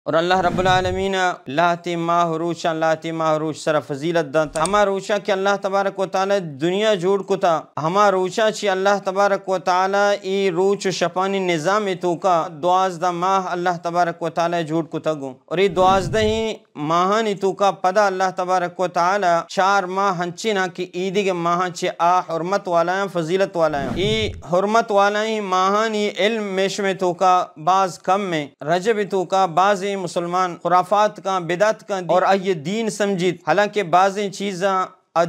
اور اللہ رب العالمین اللہ تی ماہ روچا اللہ تی ماہ روچ سر فضیلت دانتا ہما روچا کہ اللہ تبارک و تعالی دنیا جوڑ کتا ہما روچا چی اللہ تبارک و تعالی ای روچ شپانی نظام تو کا 12 ماہ اللہ تبارک و تعالی جوڑ کتا گو اور ای 12 ہی ماہانی تو کا پدا اللہ تبارک و تعالی 4 ماہ ہنچینا کی عیدی کے ماہ چی حرمت والا ہیں فضیلت والا ہیں ای حرمت والا ہی ماہانی علم میش میں تو کا بعض کم میں رجب تو کا بعض مسلمان خرافات کا بدعت کا اور یہ دین سمجھید حالانکہ بعضیں چیزاں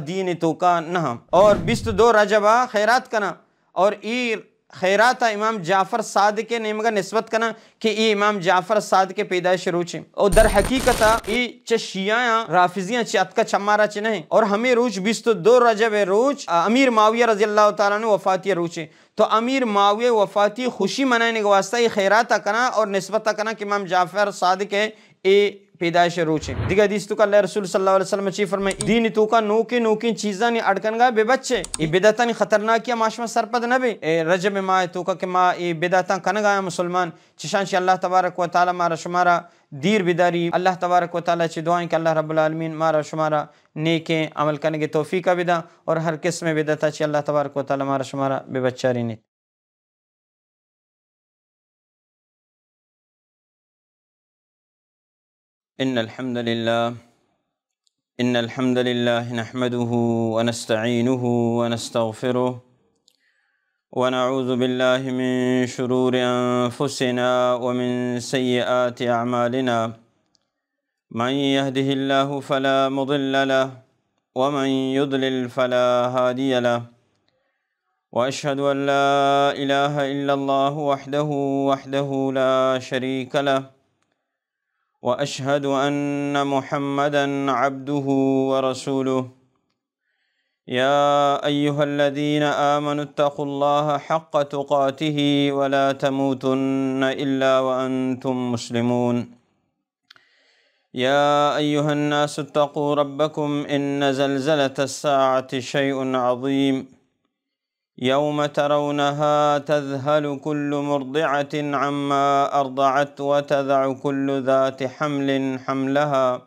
دین تو کا نہ اور 22 رجبہ خیرات کنا اور ای خیرات امام جعفر صادق کے نیم کا نسبت کنا کہ ای امام جعفر صادق کے پیدائش روچ اور در حقیقت ای شیعہ رافضیاں اتکا چمارا نہیں اور ہمیں روچ 22 رجب روچ امیر معاویہ رضی اللہ تعالیٰ نے وفاتی روچ تو امیر معاویہ وفاتی خوشی منانے کے واسطہ یہ خیرات کنا اور نسبت کنا کہ امام جعفر صادق ہے اے پیدائش روچ دیگا حدیث تو کا اللہ رسول صلی اللہ علیہ وسلم چی فرمائے دین تو کا نوکی چیزاں نی اڑکن گا بے بچے ای بدعتاں خطرناکیہ معاشمہ سرپد نہ بے رجب ماہ تو کا کہ ما ای بدعتاں کنگا مسلمان چشان چی اللہ تبارک و تعالی مارا شمارا دیر بیداری اللہ تبارک و تعالی چی دعائیں کہ اللہ رب العالمین مارا شمارا نیکیں عمل کرنے کے توفیق بدا اور ہر قسم بدعتاں چی اللہ تبارک و تعالی مارا شمارا بے بچہ رینی ان الحمد لله نحمده ونستعينه ونستغفره ونعوذ بالله من شرور أنفسنا ومن سيئات أعمالنا من يهده الله فلا مضل له ومن يضلل فلا هادي له وأشهد أن لا إله إلا الله وحده لا شريك له وأشهد أن محمدًا عبده ورسوله يا أيها الذين آمنوا اتقوا الله حق تقاته ولا تموتن إلا وأنتم مسلمون يا أيها الناس اتقوا ربكم إن زلزلة الساعة شيء عظيم يوم ترونها تذهل كل مرضعة عما أرضعت وتضع كل ذات حمل حملها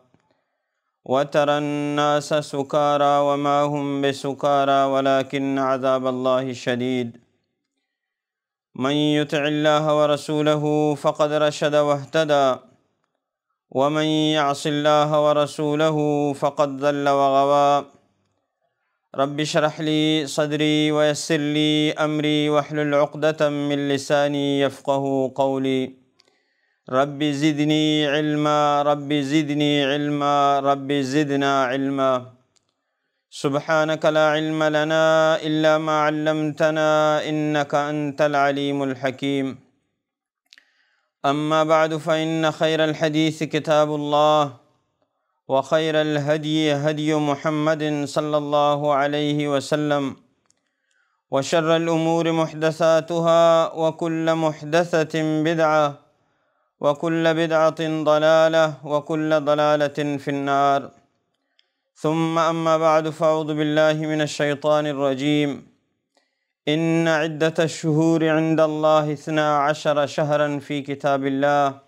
وترى الناس سكارى وما هم بسكارى ولكن عذاب الله شديد من يطع الله ورسوله فقد رشد واهتدى ومن يعص الله ورسوله فقد ضل وغوى رب اشرح لي صدري ويسر لي أمري واحلل عقدة من لساني يفقه قولي رب زدني علما رب زدني علما رب زدنا علما سبحانك لا علم لنا إلا ما علمتنا إنك أنت العليم الحكيم أما بعد فإن خير الحديث كتاب الله وخير الهدي هدي محمد صلى الله عليه وسلم وشر الأمور محدثاتها وكل محدثة بدعة وكل بدعة ضلالة وكل ضلالة في النار ثم أما بعد فأعوذ بالله من الشيطان الرجيم إن عدة الشهور عند الله 12 شهرا في كتاب الله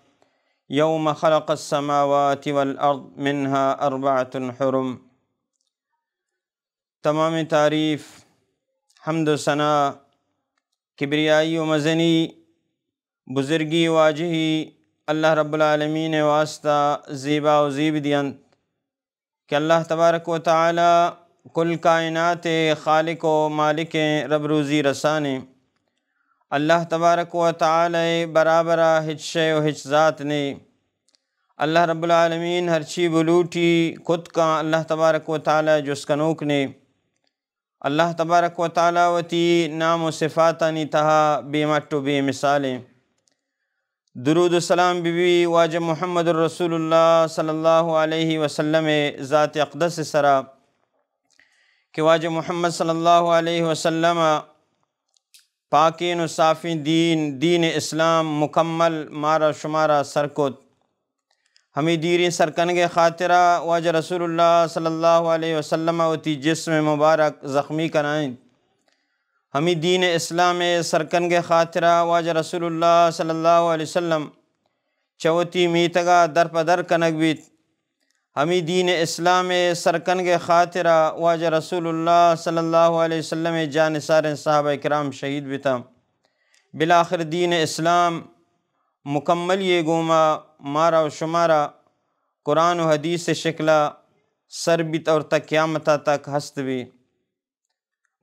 يوم خلق السماوات والأرض منها 4 حرم تمام تعریف حمد و ثنا کبریائی و مزنی بزرگی واجہی اللہ رب العالمین واسطہ زیبا و زیب دیان کہ اللہ تبارک و تعالی کل کائنات خالق و مالک رب روزی رسانے اللہ تبارک و تعالی برابرہ ہچ شے و ہچ ذات نے اللہ رب العالمین ہر چی بلوٹی خود کا اللہ تبارک و تعالی جس کنوک نے اللہ تبارک و تعالی وتی نام و صفاتانی تہا بے مٹو بے مثالیں درود و سلام بی واجب محمد الرسول اللہ صلی اللہ علیہ وسلم ذات اقدس سرا کہ واجب محمد صلی اللہ علیہ وسلم پاکین و صافی دین اسلام مکمل مارا شمارا سرکت ہمیں دیری سرکنگ خاطرہ واجہ رسول اللہ صلی اللہ علیہ وسلم وتی جسم مبارک زخمی کنائیں ہمیں دین اسلام سرکنگ خاطرہ واجہ رسول اللہ صلی اللہ علیہ وسلم چوتی میتگا در پدر کنگ بیت ہمی دین اسلام سرکنگ خاطرہ واجہ رسول اللہ صلی اللہ علیہ وسلم جان سار صحابہ کرام شہید بیتا بالآخر دین اسلام مکمل یہ گوما مارا و شمارا قرآن و حدیث شکلہ سر بیت اور تک قیامت تک ہست بھی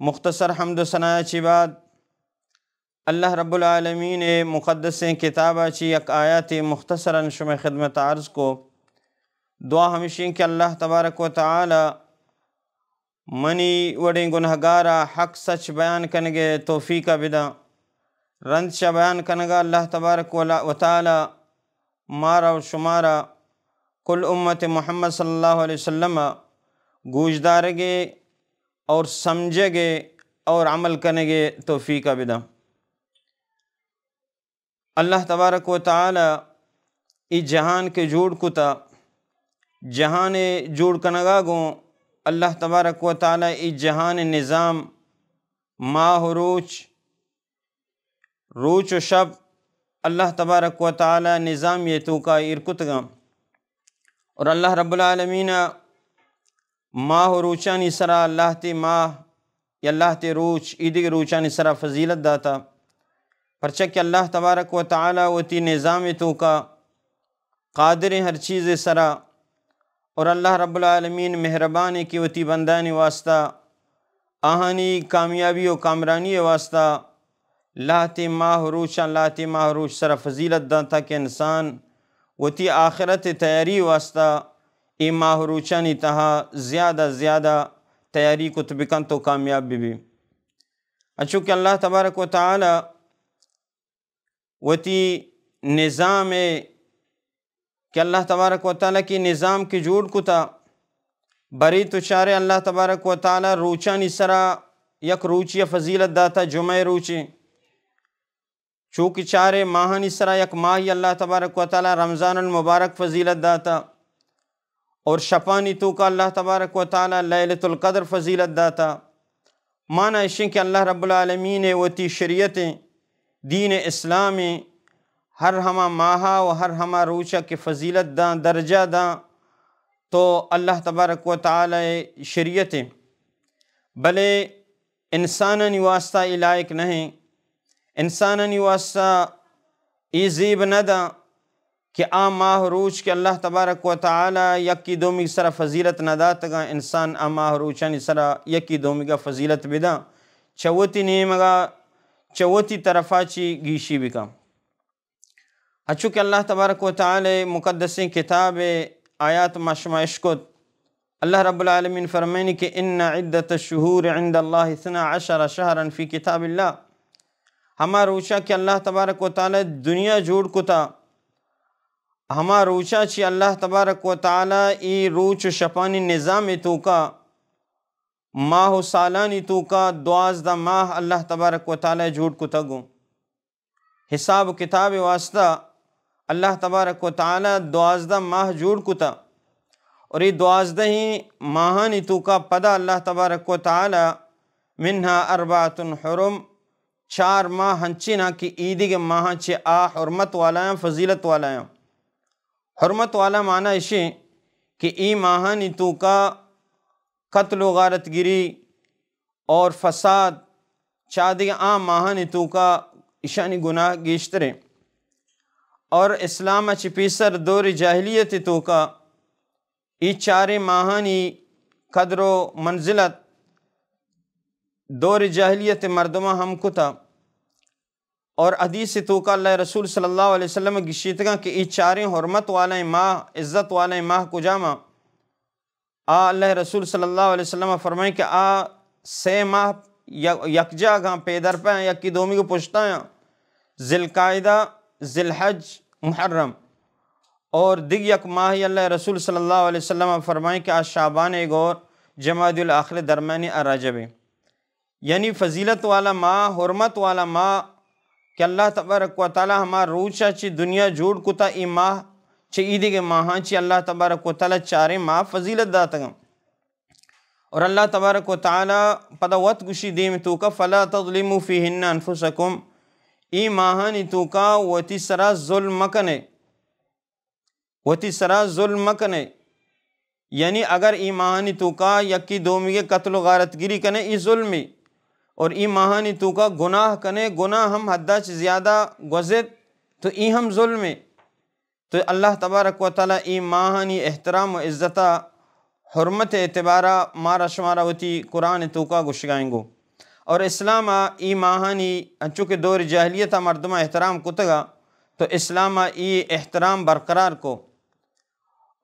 مختصر حمد و ثناء چی بعد اللہ رب العالمین مقدس کتابہ چی یک آیات مختصراً شمع خدمت عرض کو دعا ہمیشہ کہ اللہ تبارک و تعالی منی وڑیں گنہگارہ حق سچ بیان کنگے توفیقہ بدا رند شا بیان کنگا اللہ تبارک و تعالی مارا و شمارا کل امت محمد صلی اللہ علیہ وسلم گوشدارگے اور سمجھے گے اور عمل کنگے توفیقہ بدا اللہ تبارک و تعالی ای جہان کے جوڑ کتا جہان جوڑ کنگا گو اللہ تبارک و تعالی ای جہان نظام ماہ و روچ و شب اللہ تبارک و تعالی نظام یہ تو کا ارکتگا اور اللہ رب العالمین ماہ و روچانی سرا اللہ تی ماہ یا اللہ تی روچ ایدی روچانی سرا فضیلت داتا پرچہ اللہ تبارک و تعالی و تی نظام تو کا قادر ہر چیز سرا اور اللہ رب العالمین مہربانی کی و تی بندانی واسطہ آہانی کامیابی و کامرانی واسطہ لاتی ماہ روچا لاتی ماہ روچ سرا فضیلت داتا کہ انسان و تی آخرت تیاری واسطہ ای ماہ روچانی تہا زیادہ تیاری کو تبکن تو کامیاب بھی اچھو کہ اللہ تبارک و تعالی وتی نظام کہ اللہ تبارک و تعالی کی نظام کی جوڑ کتا بری تو چارے اللہ تبارک و تعالی روچانی سرا یک روچی فضیلت داتا جمعہ روچی چونکہ چارے ماہانی سرا یک ماہی اللہ تبارک و تعالی رمضان المبارک فضیلت داتا اور شپانی تو کا اللہ تبارک و تعالی لیلۃ القدر فضیلت داتا معنی اشیں کہ اللہ رب العالمین وتی شریعتیں دین اسلامی ہر ہما ماہا و ہر ہما روچہ کے فضیلت داں درجہ داں تو اللہ تبارک و تعالی شریعتیں بلے انساناً واسطہ لائق نہیں انساناً واسطہ ای زیب نہ دا کہ آ ماہ روچ کے اللہ تبارک و تعالی یکی دومی سرا فضیلت نہ داتگا انسان آ ماہ روچانی سرا یکی دومی کا فضیلت بدا چوتی نیمگا چوتی طرفا چی گیشی بکا اچھو کہ اللہ تبارک و تعالی مقدس کتاب آیات ماشما اشکت اللہ رب العالمین فرمائنی کہ ان عدت الشہور عند اللہ 12 شہرا فی کتاب اللہ ہما روچا کہ اللہ تبارک و تعالی دنیا جوڑ کتا ہما روچا چی اللہ تبارک و تعالی ای روچ شپانی نظام تو کا ماہ و سالانی تو کا 12 ماہ اللہ تبارک و تعالی جوڑ کتا گو حساب و کتاب واسطہ اللہ تبارک و تعالی 12 ماہ جوڑ کتا اور یہ 12 ہی ماہانی تو کا پدا اللہ تبارک و تعالی منہا 4 حرم 4 ماہ ہنچینا کی عیدی کے ماہ چی آ حرمت والا ہیں فضیلت والا ہیں حرمت والا معنی اشیں کہ ای ماہانی تو کا قتل و غارت گری اور فساد چادی عام ماہانی تو کا اشانی گناہ گیشتریں اور اسلام چی پیسر دور جاہلیت تو کا ای 4 ماہانی قدر و منزلت دور جاہلیت مردمہ ہم کتا اور حدیث تو کا اللہ رسول صلی اللہ علیہ وسلم گشیتگا کہ ای 4 حرمت والے ماہ عزت والے ماہ کو جامع اللہ رسول صلی اللہ علیہ وسلم فرمائیں کہ 6 ماہ یکجا گاں پیدر پہ ہیں یکی دومی کو پشتا ہیں ذی القعدہ ذی الحج محرم اور دیگ یک ماہی اللہ رسول صلی اللہ علیہ وسلم فرمائیں کہ شعبان گور جمادی الاخر درمیانی رجب یعنی فضیلت والا ماہ حرمت والا ماہ کہ اللہ تبارک و تعالی ہمارا روچا چی دنیا جوڑ کتا ای ماہ چی عیدی کے ماہاں چی اللہ تبارک و تعالی 4 ماہ فضیلت داتگا اور اللہ تبارک و تعالی پدا وقت گوشی دیم تو کا فلا تظلموا فیہن انفسکم ای ماہانی تو کا وتی سرا ظلم مکنے وتی سرا ظلم کنے، یعنی اگر ای ماہانی تو کا یکی دومی کے قتل و غارت گیری کنے ای ظلمی، اور ای ماہانی تو کا گناہ کنے، گناہ ہم حدہ چ زیادہ گزد تو ای ہم ظلمی. تو اللہ تبارک و تعالی ای ماہانی احترام و عزتہ حرمت اعتبارہ مارا شمارا وتی قرآن تو کا گشگائیں گو. اور اسلام ای ماہانی چونکہ دور جاہلیتہ مردمہ احترام کتگا تو اسلام ای احترام برقرار کو،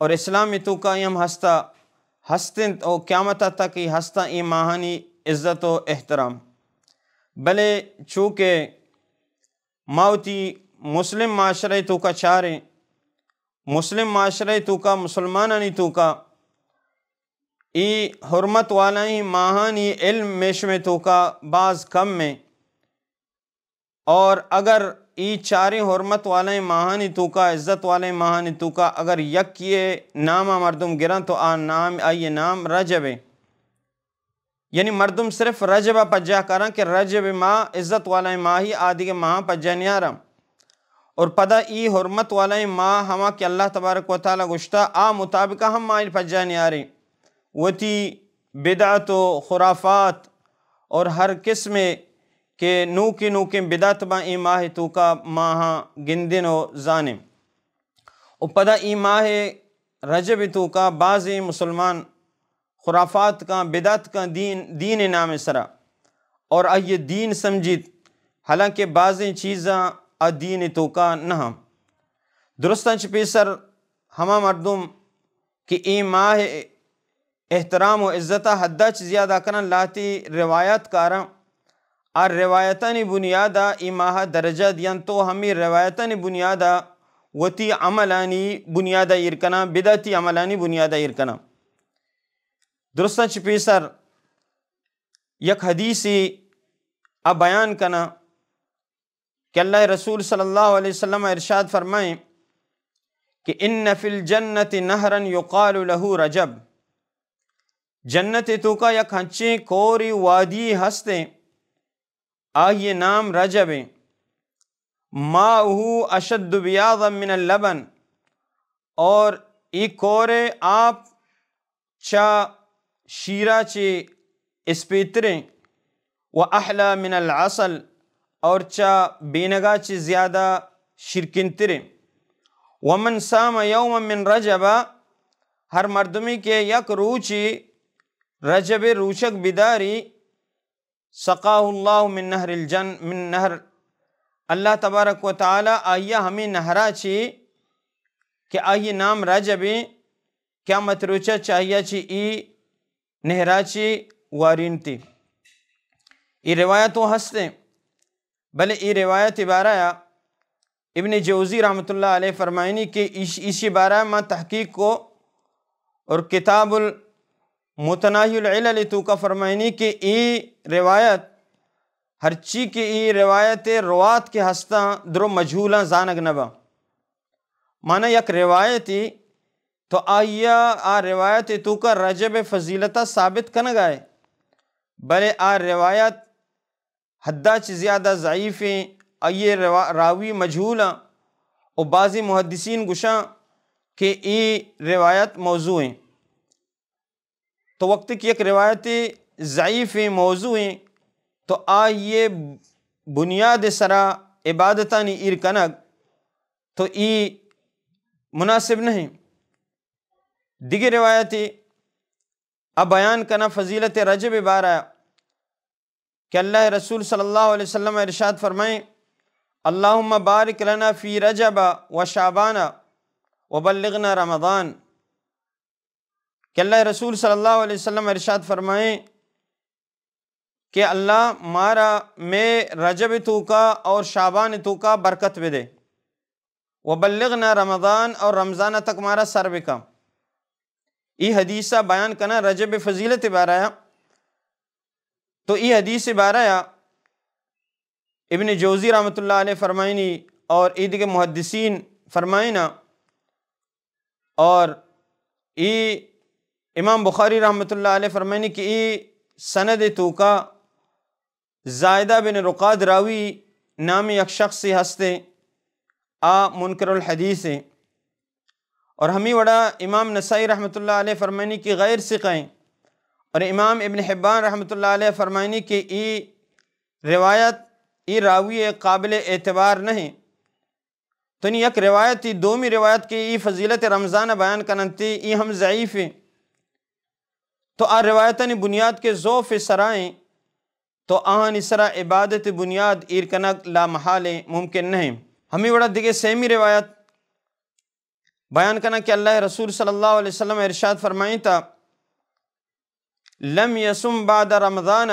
اور اسلامی تو کا ہم ہستن او قیامت تک ای ہستا ای ماہانی عزت و احترام. بلے چونکہ ماوتی مسلم معاشرے تو کا چاریں، مسلم معاشرے تو کا مسلمانانی تو کا ای حرمت والا ہی ماہانی علم میش میں تو کا بعض کم میں، اور اگر ای چاریں حرمت والے ماہانی تو کا عزت والے ماہانی تو کا اگر یک یہ نامہ مردم گرن تو نام آئیے نام رجب ہے. یعنی مردم صرف رجبہ پجا کرن کہ رجب ماہ عزت والے ماہ ہی آدھی کے ماہ پجا نیارم، اور پدا ای حرمت والے ماہ ہما کہ اللہ تبارک و تعالی گشتا آ مطابقہ ہم ماہ پجا نیاریں. وتی بدعت و خرافات اور ہر قسم کہ نوکے بدعت با ای ماہ تو کا ماہ گندن و زانم. اور پدا ای ماہ رجب تو کا بعض مسلمان خرافات کا بدعت کا دین نام سرا اور آئیے دین سمجھت، حالانکہ بعض چیزاں دین تو کا نہ درستاً چپیسر ہما مردم کہ ای ماہ احترام و عزتہ حدہ چ زیادہ کرن لاتی روایت کارا، اور روایتانی بنیادہ ای ماہ درجہ دیان تو ہمیں روایتانی بنیادہ وتی عملانی بنیادہ ارکنا، بدعتی عملانی بنیادہ ارکنا. درستاً چپیسر یک حدیثی اب بیان کنا کہ اللہ رسول صلی اللہ علیہ وسلم ارشاد فرمائیں کہ ان فی الجنت نہرا یقال له رجب، جنت تو کا یک ہنچے کوری وادی ہستے آئیے نام رجب ہے. ماؤہ اشد بیاضا من اللبن، اور ای کورے آپ چا شیرہ چے اسپیتریں، و احلا من العسل، اور چا بینگا چے زیادہ شرکنتریں. ومن سام یوما من رجبا، ہر مردمی کے یک روچی رجب روچک بداری، سقاہ اللہ من نہر من نہر، اللہ تبارک و تعالی آئیہ ہمیں نہرا چی کہ آئیے نام رجب کیا متروچہ چاہیے چی ای نہرا چی وارین تی. ای روایتوں ہستے، بلے ای روایت عبارہ ابن جوزی رحمۃ اللہ علیہ فرمائنی کہ اسی بارہ میں تحقیق کو، اور کتاب المتناہی العلل تو کا فرمائنی کہ ای روایت ہر چی کی ای روایت روات کے ہستاں درو مجھولاں زانگ نبا. مانا یک روایتی تو آئیا آ روایت تو کا رجب فضیلتہ ثابت کنگ آئے، بلے آ روایت حدہ چی زیادہ ضعیف ہیں، آئیے راوی مجھولاں، اور بعضی محدثین گشاں کہ ای روایت موضوع ہیں. تو وقت کی ایک روایت ضعیف ہیں، موضوع ہیں، تو آئیے بنیاد سرا عبادتانی ایر کنگ تو ای مناسب نہیں. دیگر روایتی اب بیان کنا فضیلت رجب بارہ کہ اللہ رسول صلی اللہ علیہ وسلم ارشاد فرمائیں اللہم بارک لنا فی رجب و شعبان و بلغنا رمضان، کہ اللہ رسول صلی اللہ علیہ وسلم ارشاد فرمائیں کہ اللہ مارا میں رجب تو کا اور شعبان تو کا برکت بھی دے، و بلغنا رمضان، اور رمضان تک مارا سر بکا. ای حدیثہ بیان کنا رجب فضیلت بارہ، تو ای حدیث بارہ ابن جوزی رحمۃ اللہ علیہ فرمائنی اور عید کے محدثین فرمائنا، اور ای امام بخاری رحمۃ اللہ علیہ فرمائنی کہ ای سند تو کا زائدہ بن رقاد راوی نامی یک شخص ہستے آ منکر الحدیث ہیں، اور ہمیں وڑا امام نسائی رحمۃ اللہ علیہ فرمائنی کی غیر ثقہیں اور امام ابن حبان رحمۃ اللہ علیہ فرمائنی کی ای روایت ای راوی قابل اعتبار نہیں تو یک روایت ای دومی روایت کی ای فضیلت رمضان بیان کننتی ای ہم ضعیف ہیں تو آ روایتاً بنیاد کے ضعف سرائیں تو آہن اسرا عبادت بنیاد ایر کنک لا محال ممکن نہیں۔ ہمیں وڑا دیگے سیمی روایت بیان کرنا کہ اللہ رسول صلی اللہ علیہ وسلم ارشاد فرمائیں تا لم یسم بعد رمضان،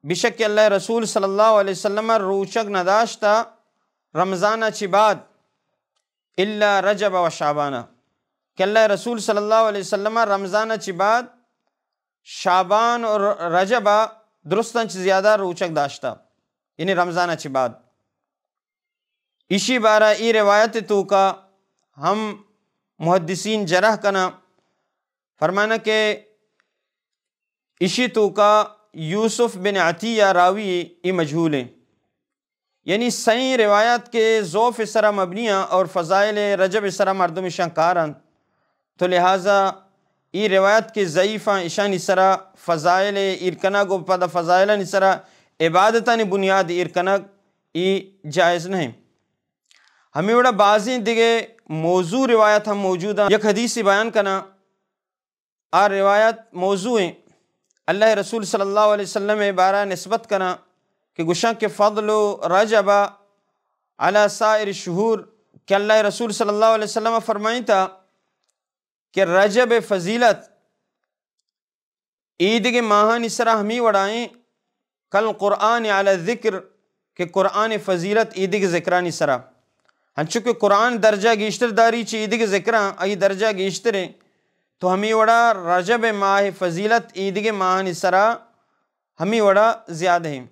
بشک اللہ رسول صلی اللہ علیہ وسلم روچک نداشتا رمضان چی بعد الا رجب و شعبان، کہ اللہ رسول صلی اللہ علیہ وسلم رمضان چی بعد شعبان اور رجب درستن چی زیادہ روچک داشتا، یعنی رمضان چی بعد۔ اسی بارہ ای روایت تو کا ہم محدثین جرح کنا فرمانا کہ اسی تو کا یوسف بن عطیہ راوی ای مجہول ہیں، یعنی صحیح روایت کے ضعف سرا مبنیہ اور فضائل رجب سرا مردم شنکارن، تو لہٰذا ای روایت کے ضعیفہ اشانی سرا فضائل ارکنگ و پدا فضائل سرا عبادتاً بنیاد ارکنگ ای جائز نہیں۔ ہمیں وڑا بعضی دیگے موضوع روایت ہم موجود ہیں، یک حدیثی بیان کنا آ روایت موضوع ہیں، اللہ رسول صلی اللہ علیہ وسلم بارہ نسبت کنا کہ گشاں کے فضل رجب علی سائر الشہور، کہ اللہ رسول صلی اللہ علیہ وسلم فرمائیں تھا کہ رجب فضیلت عید کے ماہان اسرا ہمیں وڑائیں کل قرآن علی ذکر، کہ قرآن فضیلت عید کے ذکرانی سرا چونکہ قرآن درجہ گیشتر داری چی عید کے ذکران ای درجہ گیشتریں، تو ہمیں وڑا رجب ماہ فضیلت عید کے ماہان سرا ہمیں وڑا زیادہ ہیں۔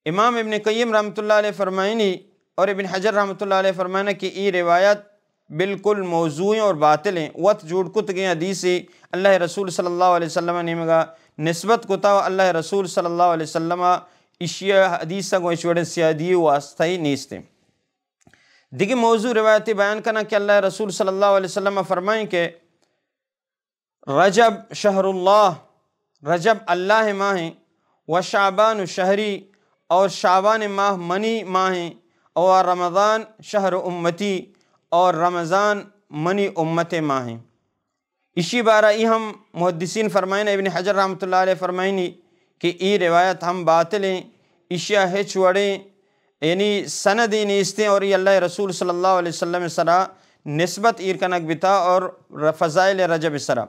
امام ابن قیم رحمۃ اللہ علیہ فرمائنی اور ابن حجر رحمۃ اللہ علیہ فرمائنا کہ ای روایت بالکل موضوع اور باطل ہیں، وقت جوڑ کت گئے حدیثی اللہ رسول صلی اللہ علیہ وسلم نے مگا نسبت کتا اللہ رسول صلی اللہ علیہ وسلم اشیاء حدیثہ کو اشوڑے سیادی واسطہی نیستے۔ دیکھیں موضوع روایتی بیان کرنا کہ اللہ رسول صلی اللہ علیہ وسلم فرمائیں کہ رجب شہر اللہ، رجب اللہ ماہ ہیں، و شعبان شہری، اور شعبان ماہ منی ماہ ہیں، اور رمضان شہر امتی، اور رمضان منی امت ماہ ہیں۔ اسی بارہ ای ہم محدثین فرمائیں، ابن حجر رحمۃ اللہ علیہ فرمائنی کہ ای روایت ہم باطل ہیں، اشیاء ہچ وڑیں یعنی سندی نیستیں، اور یہ اللہ رسول صلی اللہ علیہ وسلم سرا نسبت ایرکنک بتا اور فضائل رجب سرا۔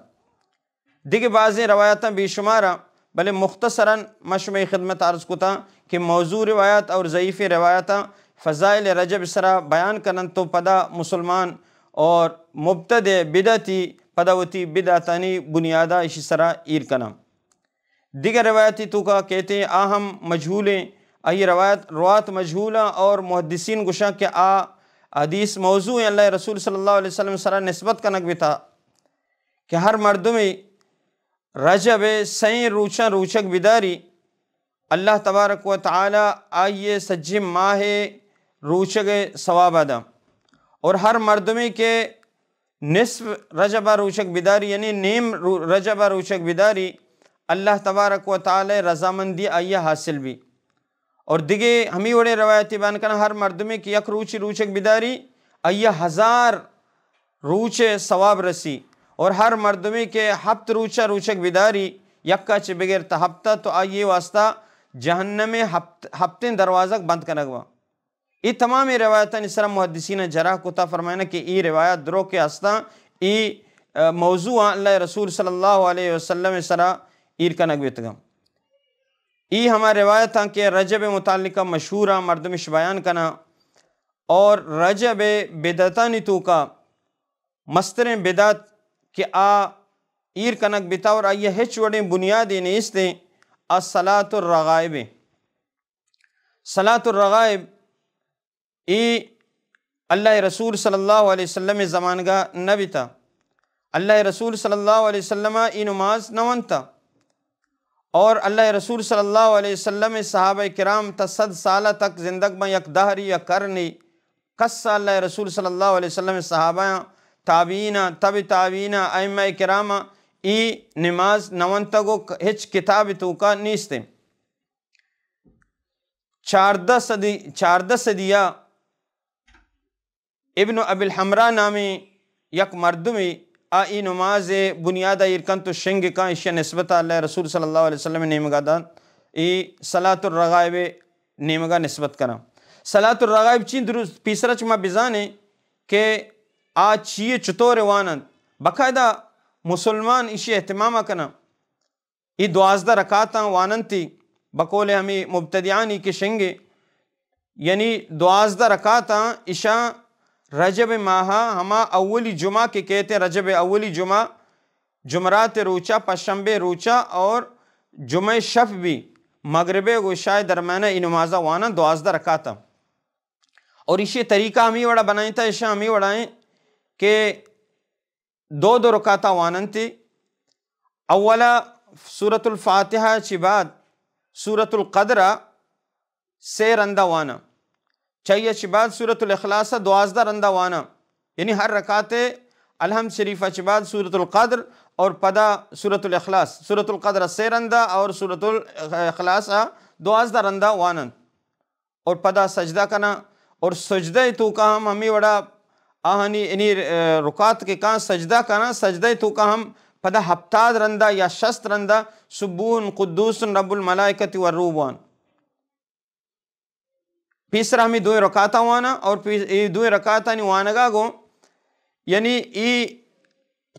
دیکھیں بعضی روایتاں بے شمارہ بلے مختصراً مشمع خدمت عرض کتا کہ موضوع روایت اور ضعیف روایتاں فضائل رجب سرا بیان کرن تو پدا مسلمان اور مبتدع بدعتی پداوتی بدعتانی بنیادہ اسی سرا ایرکنا۔ دیگر روایتی تو کا کہتے ہیں آہم مجہولیں، یہ روایت روات مجہولہ اور محدثین گشاں کہ حدیث موضوع ہیں اللہ رسول صلی اللہ علیہ وسلم سرا نسبت کنک بھی تھا کہ ہر مردمی رجب سین روچک بداری اللہ تبارک و تعالی آئیے سجم ماہ روچک ثواب ادا، اور ہر مردمی کے نصف رجب روچک بداری یعنی نیم رجب روچک بداری اللہ تبارک و تعالی رضامندی آئیے حاصل بھی۔ اور دیگے ہمیں وڑے روایتی بیان کرنا ہر مردمی کی یک روچک بداری آئیے 1000 روچ ثواب رسی، اور ہر مردمی کے ہفت روچک بداری یکا چھ بغیر تہفتہ تو آئیے واسطہ جہنم ہفتیں دروازہ بند کنگوا۔ یہ تمام روایتاں اس طرح محدثین جرح کتا فرمائنا کہ یہ روایت درو کے ہستا یہ موضوع اللہ رسول صلی اللہ علیہ وسلم سرا ایر کنگ بیتگا۔ یہ ہمارے روایتاں کہ رجب متعلقہ مشہورہ مردمش بیان کنا، اور رجب بدعتانی تو کا مستر بدعت کہ ایر کنک بیتا اور آئیے ہچ وڑیں بنیادی نیستیں الصلاة الرغائب۔ صلاة الرغائب ای اللہ رسول صلی اللہ علیہ وسلم زمانگا نبی تا، اللہ رسول صلی اللہ علیہ وسلم ای نماز نون تا، اور اللہ رسول صلی اللہ علیہ وسلم صحابہ کرام تا 100 سالہ تک زندگ میں یک دہری یا کرنی کس اللہ رسول صلی اللہ علیہ وسلم صحابہ تابعین تب تابعین ائمہ کرام ای نماز نونتگو ہچ کتاب تو کا نیستے 14 صدیہ ابن ابی الحمراء نامی یک مردمی ای نماز بنیادہ ایرکن تو شنگ کا اشیا نسبت اللہ رسول صلی اللہ علیہ وسلم نیمگا دان ای صلاة الرغائب نیمگا نسبت کرا صلاة الرغائب چین درست پیسرا چما بزانے کہ آج چیئے چطور وانند باقاعدہ مسلمان اشی اہتمامہ کنا ای 12 رکعتاں وانند تھی بقول ہمیں مبتدیانی کے شنگے یعنی 12 رکعتاں عشاء رجب ماہا ہما اولی جمعہ کے کہتے ہیں رجب اولی جمعہ جمعرات روچہ پشنبے روچہ اور جمعہ شف بھی مغرب و عشاء درمیانہ ای نمازہ وانا 12 رکعتاں اور اسی طریقہ ہمیں وڑا بنائیں تھا عشاء ہمیں وڑائیں کہ 2 رکعتاں وانن تھی اولا سورة الفاتحہ چی بعد سورة القدر 3 رندہ وانا چاہیے چی بعد سورة الاخلاص 12 رندہ وانا یعنی ہر رکعت الحمد شریفہ چی بعد سورة القدر اور پدا سورة الاخلاص سورة القدر 3 رندہ اور سورة الاخلاص 12 رندہ وانا اور پدا سجدہ کنا اور سجدہ تو کا ہمیں وڑا آہنی انہی رکعت کے کہاں سجدہ کنا سجدہ تو کا ہم پدا ہفتاد رندہ یا 60 رندہ سبون قدوس رب الملائکت والروح پیسرا ہمیں 2 رکعتاں وانا اور 2 رکعتاں وانگا گو یعنی ای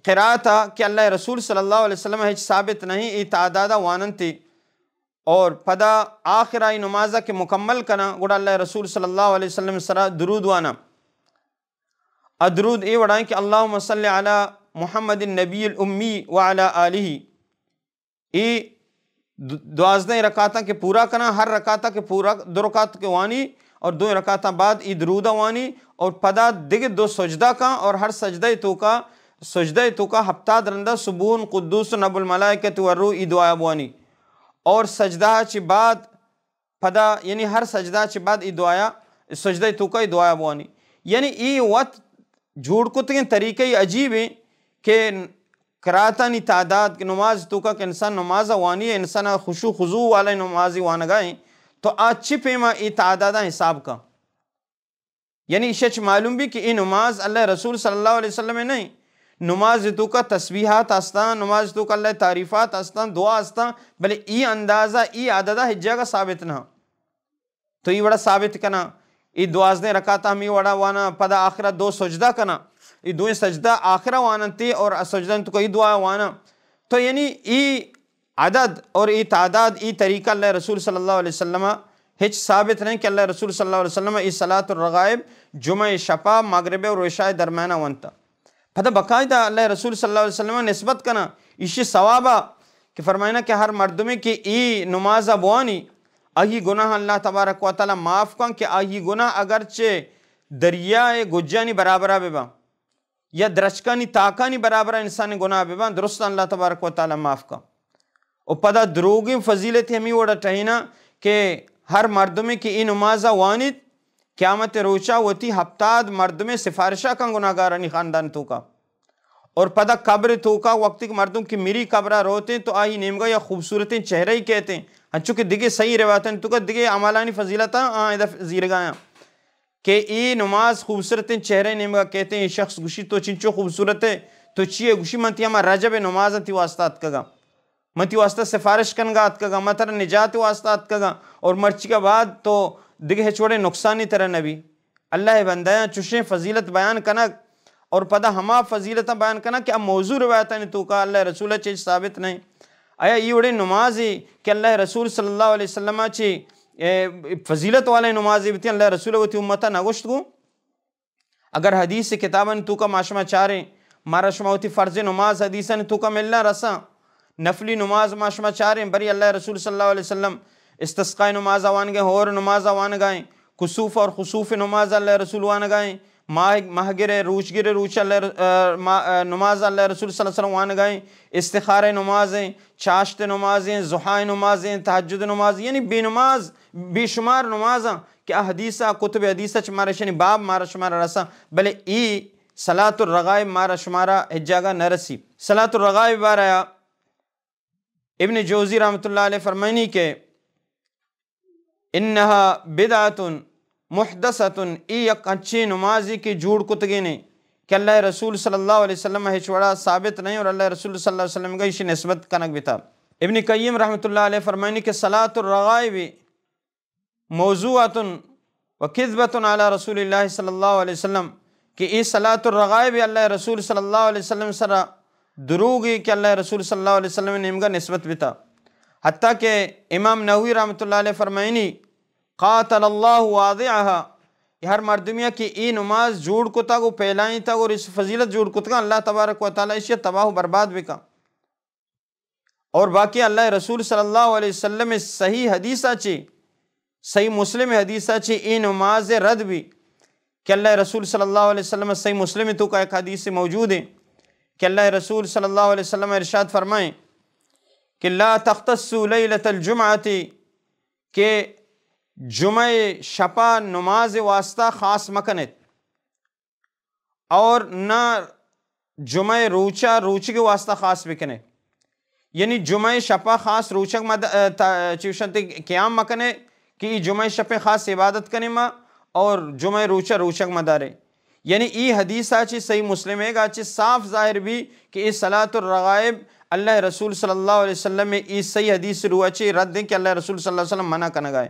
قرآتا کہ اللہ رسول صلی اللہ علیہ وسلم ہے ثابت نہیں ای تعدادہ وانن تھی اور پدا آخرہ ای نمازہ کے مکمل کنا گوڑا اللہ رسول صلی اللہ علیہ وسلم سرا درود وانا ادرود ای وڑائیں کہ اللہم صلی علی محمد النبی الامی وعلی آلہ ای 12 رکعتاں کے پورا کنا ہر رکعتاں کے پورا 2 رکعت کے وانی اور 2 رکعتاں بعد ای درودہ وانی اور پدا دیگر 2 سجدہ کا اور ہر سجدہ تو کا ہفتاد رندہ سبون قدوس رب الملائکت والروح ای دعا بوانی اور سجدہ چی بعد پدا یعنی ہر سجدہ چی بعد ای دعا سجدہ تو کا ای دعا بوانی یعنی ای وقت جھوڑ کتگیں طریقے عجیب ہیں کہ قراتانی تعداد کی نماز تو کا کہ انسان نماز وانی ہے انسان خشوع خضوع والا نمازی وانگائیں تو آج چی پیما ای تعدادہ حساب کا یعنی اشچ معلوم بھی کہ ای نماز اللہ رسول صلی اللہ علیہ وسلم نہیں نماز تو کا تسبیحات آستان نماز تو کا اللہ تعریفات آستان دعا آستان بلے ای اندازہ ای عددہ حجہ کا ثابت نہ تو ای بڑا ثابت کنا ای 12 رکعتہ ہمیں وڑا وانا پدا آخرہ 2 سجدہ کنا ای 2 سجدہ آخرہ وانا تی اور سجدہ تو کوئی دعا وانا تو یعنی ای عدد اور ای تعداد ای طریقہ اللہ رسول صلی اللہ علیہ وسلم ہچ ثابت نہیں کہ اللہ رسول صلی اللہ علیہ وسلم ای صلاة الرغائب جمعہ شفا مغرب اور عشاء درمیانہ وانتا پتہ باقاعدہ اللہ رسول صلی اللہ علیہ وسلم نسبت کنا اسی ثوابہ کہ فرمائنا کہ ہر مردمی کی ای نمازہ بوانی آہی گناہ اللہ تبارک و تعالی معاف کن کہ آہی گناہ اگرچہ دریائے گجانی برابرہ ببا یا درچکانی تاکانی برابرہ انسانی گناہ ببا درست اللہ تبارک و تعالی معاف کن اور پدا دروگی فضیلت ہمیں وڑا ٹھہینا کہ ہر مردمی کی ای نمازہ وانید قیامت روچہ وتی ہفتاد مردمی سفارشہ کن گناہگارانی خاندان تو کا اور پدا قبر تو کا وقتی کہ مردم کی میری قبرہ روتے تو آہی نیمگا یا خوبصورتیں چہرہ ہی کہتے ہیں چونکہ دیگے صحیح روایتیں تو کا دیگے عمالانی فضیلتاں ادھا زیرگایا کہ ای نماز خوبصورتیں چہرہ نیمگا کہتے ہیں شخص گوشی تو چنچو خوبصورت ہے تو چیئے گوشی منتی ہما رجب نماز تی واسطات کگا منتی واسطہ سفارش کنگات کگا مطر نجات واسطات کگا اور مرچی کا بعد تو دیگے چھوڑے نقصانی طرح نبی اللہ بندیاں چوشیں فضیلت بیان کنک اور پدا ہما فضیلتاں بیان کنک کہ اب موضوع روایتاں تو کا اللہ رسولہ چیز ثابت نہیں آیا یہ وڑے نمازی کہ اللہ رسول صلی اللہ علیہ وسلم چی فضیلت والے نمازی بیتی اللہ رسول وتی امتا نگوشت گو اگر حدیث کتاباً تو کا معاشمہ چاریں مارا شماوتی فرض نماز حدیثاً تو کا ملنا رسا نفلی نماز معاشمہ چاریں بری اللہ رسول صلی اللہ علیہ وسلم استسقاء نماز آوان گئے اور نماز آوان گائیں کسوف اور خسوف نماز اللہ رسول وان گائیں ماہ گرے روچ گرے روچ اللہ نماز اللہ رسول صلی اللہ علیہ وسلم وان گائیں استخارہ نمازیں چاشت نمازیں ضحائے نمازیں تہجد نماز یعنی بے شمار نمازاں کہ حدیثہ کتب حدیثہ چمارا شنی باب مارا شمارا رسا بلے ای صلاۃ الرغائب مارا شمارا حجاگا نرسی. صلاۃ الرغائب بارا ابن جوزی رحمۃ اللہ علیہ فرمائنی کہ انہا بدعت محدثت ای یک اچھی نمازی کی جھوڑ کتگی نے کہ اللہ رسول صلی اللہ علیہ وسلم ہچوڑا ثابت نہیں اور اللہ رسول صلی اللہ علیہ وسلم کا اسی نسبت کنک بھی تھا. ابن قیم رحمۃ اللہ علیہ فرمائنی کہ صلاۃ الرغائب موضوعۃ وکذبۃ علی رسول اللہ صلی اللہ علیہ وسلم کہ ای صلاۃ الرغائب اللہ رسول صلی اللہ علیہ وسلم سرا دروغی کہ اللہ رسول صلی اللہ علیہ وسلم نے امگا نسبت بھی تھا. حتیٰ کہ امام نووی رحمۃ اللہ علیہ فرمائنی قاتل اللہ واضعہا یہ ہر مردمیہ کی ای نماز جوڑ کتا کو پہلائیں تھا اور اس فضیلت جوڑ کتا اللہ تبارک و تعالیٰ اسے تباہ و برباد بھی کا. اور باقی اللہ رسول صلی اللہ علیہ وسلم صحیح حدیثہ چی صحیح مسلم حدیثہ چی ای نماز رد بھی کہ اللہ رسول صلی اللہ علیہ وسلم صحیح مسلم تو کا ایک حدیث سے موجود ہے کہ اللہ رسول صلی اللہ علیہ وسلم ارشاد فرمائیں کہ لا تختصوا لیلۃ الجمعۃ کہ جمعہ شپا نماز واسطہ خاص مکنت اور نہ جمعہ روچہ کے واسطہ خاص بکنے. یعنی جمعہ شپا خاص روچک چیوشنت قیام مکنے کہ جمعہ شپے خاص عبادت کنے ما اور جمعہ روچک مدارے. یعنی ای حدیث آچی صحیح مسلم ہے گا آچی صاف ظاہر بھی کہ ای صلاۃ الرغائب اللہ رسول صلی اللہ علیہ وسلم میں ای صحیح حدیث رو اچھی رد دیں کہ اللہ رسول صلی اللہ علیہ وسلم منع کرنا گائے.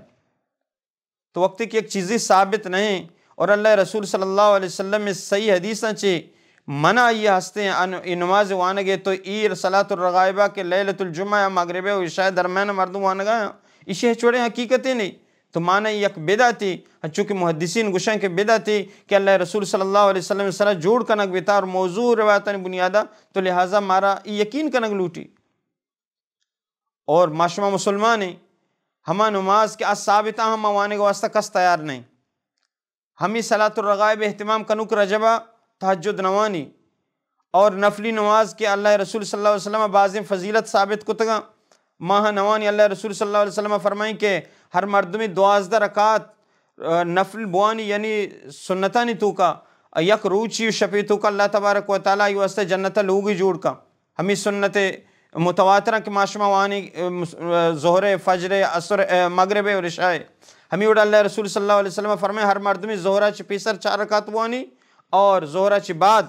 تو وقت کی ایک چیزی ثابت نہیں اور اللہ رسول صلی اللہ علیہ وسلم میں صحیح حدیث چی منع یہ ہستے ہیں نماز وانگے تو ای صلاۃ الرغائبہ کے لیلۃ الجمعہ مغربہ و عشاء درمیان مردم وانگا اسے چھوڑے حقیقتیں نہیں تو معنی یک بدعت تھی. چونکہ محدثین گشن کے بدعت تھی کہ اللہ رسول صلی اللہ علیہ وسلم سرا جوڑ کنک بیتا اور موضوع روایتان بنیادہ تو لہٰذا مارا یقین کنک لوٹی. اور معاشمہ مسلمان ہیں ہما نماز کے ثابتہ ہم وانے کے واسطہ کس تیار نہیں. ہمیں صلاۃ الرغائب اہتمام کنک رجبہ تہجد نوانی اور نفلی نماز کے اللہ رسول صلی اللہ علیہ وسلم بعض فضیلت ثابت کتگا ماہ نوانی اللہ رسول صلی اللہ علیہ وسلم فرمائیں کہ ہر مردمی 12 رکعت نفل بوانی یعنی سنتانی تو کا یک روچی شپی تو کا اللہ تبارک و تعالیٰ یہ واسطے جنت لوگی جوڑ کا. ہمیں سنت متواترہ کے معاشمہ وانی ظہر فجر عصر مغرب اور عشاء ہمیں اڑا اللہ رسول صلی اللہ علیہ وسلم فرمائیں ہر مردمی ظہرہ چی پیسر 4 رکعت بوانی اور ظہرہ چی بعد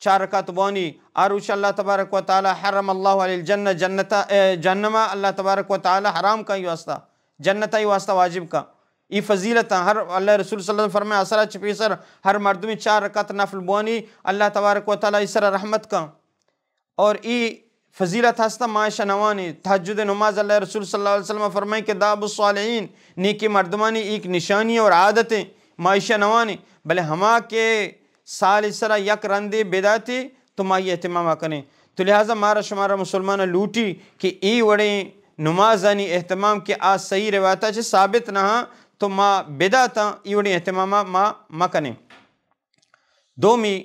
4 رکعت بوانی آروچ اللہ تبارک و تعالیٰ حرم اللہ علیہ الجنہ جہنمہ اللہ تبارک و تعالیٰ حرام کا یہ واسطہ جنتہ یہ واسطہ واجب کا ای فضیلت ہر اللہ رسول صلی اللہ علیہ وسلم فرمائے اثرہ چپیسر ہر مردمی 4 رکعت نفل بوانی اللہ تبارک و تعالیٰ اسرہ رحمت کا. اور ای فضیلت ہستا معاشہ نوانی تہجد نماز اللہ رسول صلی اللہ علیہ وسلم فرمائے کہ داب الصالحین نیکی مردمانی ایک نشانی اور عادتیں معاشہ نوانی بلے ہما کے سال اسرہ یک رندے بداتی تو مائی اہتمام کریں. تو لہٰذا مارا شمارا مسلمان لوٹی کہ ای وڑے نمازانی اہتمام کے آج صحیح روایتہ چھ ثابت نہ تو ما بداتا ای وڑی اہتمامہ ما کنے. دومی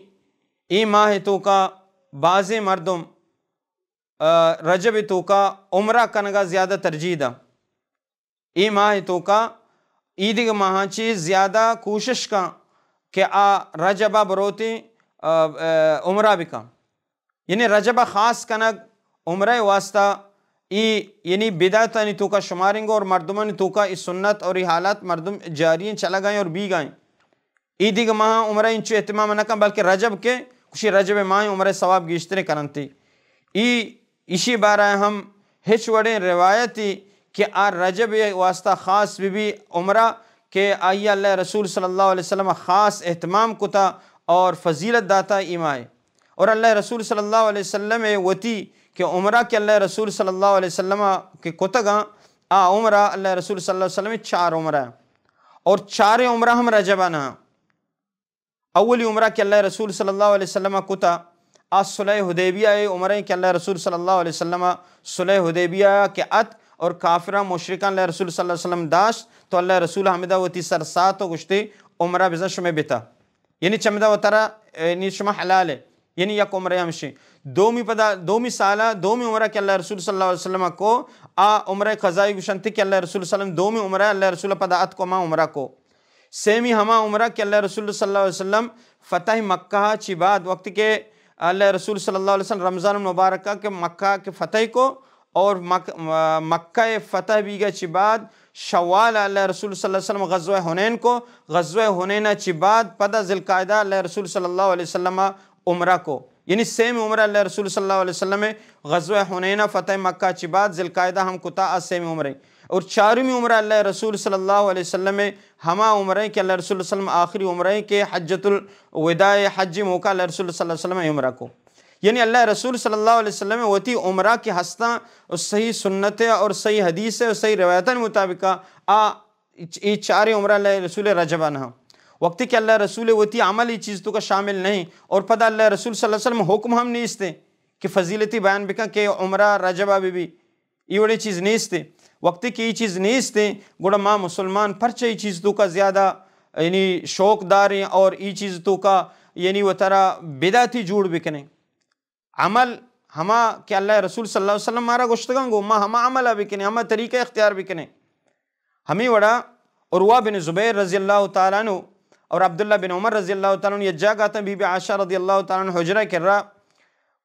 ای ماہ تو کا بعض مردم رجب تو کا عمرہ کنگا زیادہ ترجیح دا. ای ماہ تو کا عیدی ماہ چیز زیادہ کوشش کا کہ رجبہ بروتی عمرہ بھی کا یعنی رجبہ خاص کنگ عمرہ واسطہ ای یعنی بدعتانی تو کا شماریں گے اور مردمانی تو کا اس سنت اور یہ حالات مردم جاری ہیں چلا گئیں اور بھی گئیں. عیدی ماہ عمرہ انچو اہتمام نہ کن بلکہ رجب کے کچھ رجب ماہ عمرہ ثواب گیشترے کرنتی. اسی بارہ ہم ہچ وڑیں روایتی کہ رجب واسطہ خاص بھی عمرہ کہ آئیہ اللہ رسول صلی اللہ علیہ وسلم خاص اہتمام کتا اور فضیلت داتا ایمائے. اور اللہ رسول صلی اللہ علیہ وسلم وتی کہ عمرہ کے اللہ رسول صلی اللہ علیہ وسلم کے کتگاں عمرہ اللہ رسول صلی اللہ علیہ وسلم 4 عمرہ اور 4 عمرہ ہم رجبہ نہ. اولی عمرہ کے اللہ رسول صلی اللہ علیہ وسلم کتا صلح حدیبیہ عمرہ کہ اللہ رسول صلی اللہ علیہ وسلم صلح حدیبیہ کے اور کافرہ مشرکان اللہ رسول صلی اللہ علیہ وسلم داشت تو اللہ رسول حمدہ وتی سرسات و گشتے عمرہ بزن شمع بیتا یعنی چمدہ و ترہ یعنی شمع حلال ہے یعنی یک عمرہ ہمشی. دومی سالہ دومی عمرہ کہ اللہ رسول صلی اللہ علیہ وسلم کو عمرہ قضائی گشنتی کہ اللہ رسول صلی اللہ علیہ وسلم دومی عمرہ اللہ رسول پدا کو ما عمرہ کو. سیمی ہما عمرہ کہ اللہ رسول صلی اللہ علیہ وسلم فتح مکہ چی بعد وقت کے اللہ رسول صلی اللہ علیہ وسلم رمضان المبارکہ کے مکہ کے فتح کو اور مکہ فتح بھی گئے چی بعد شوال اللہ رسول صلی اللہ علیہ وسلم غزوہ حنین کو، غزوہ حنین چی بعد پدہ ذی القعدہ اللہ رسول صلی اللہ علیہ وسلم عمرہ کو، یعنی سیم عمرہ اللہ رسول صلی اللہ علیہ وسلم غزوہ حنین فتح مکہ چی بعد ذی القعدہ ہم کتا سیم عمرہ، اور چارمی عمرہ اللہ رسول صلی اللہ علیہ وسلم ہما عمرہ کہ اللہ رسول صلی اللہ علیہ وسلم آخری عمرہ کہ حجۃ الوداع حج موقع اللہ رسول صلی اللہ علیہ وسلم عمرہ کو، یعنی اللہ رسول صلی اللہ علیہ وسلم وتی عمرہ کی ہستہ صحیح سنت اور صحیح حدیث اور صحیح روایتاً مطابق یہ چار عمرہ اللہ رسول رجبہ نہ وقتی کہ اللہ رسول وتی عمل یہ چیز تو کا شامل نہیں، اور پتہ اللہ رسول صلی اللہ علیہ وسلم حکم ہم نہیں استے کہ فضیلتی بیان بکا کہ عمرہ رجبہ بھی یہ بڑی چیز نہیں استے، وقتی کہ یہ چیز نہیں استے گوڑا ماں مسلمان پرچہ یہ چیز تو کا زیادہ یعنی شوق دار ہیں، اور یہ چیز تو کا یعنی وہ طرح بدعتی جوڑ بکنے عمل ہما کہ اللہ رسول صلی اللہ علیہ وسلم مارا گشتگاں گو ہما عملہ بکنے، ہما طریقہ اختیار بکنے، ہمیں وڑا عروہ بن زبیر رضی اللہ تعالیٰ عنہ اور عبداللہ بن عمر رضی اللہ تعالیٰ عنہ یہ جا گاتا بی بی عائشہ رضی اللہ تعالیٰ عنہ حجرہ کر رہا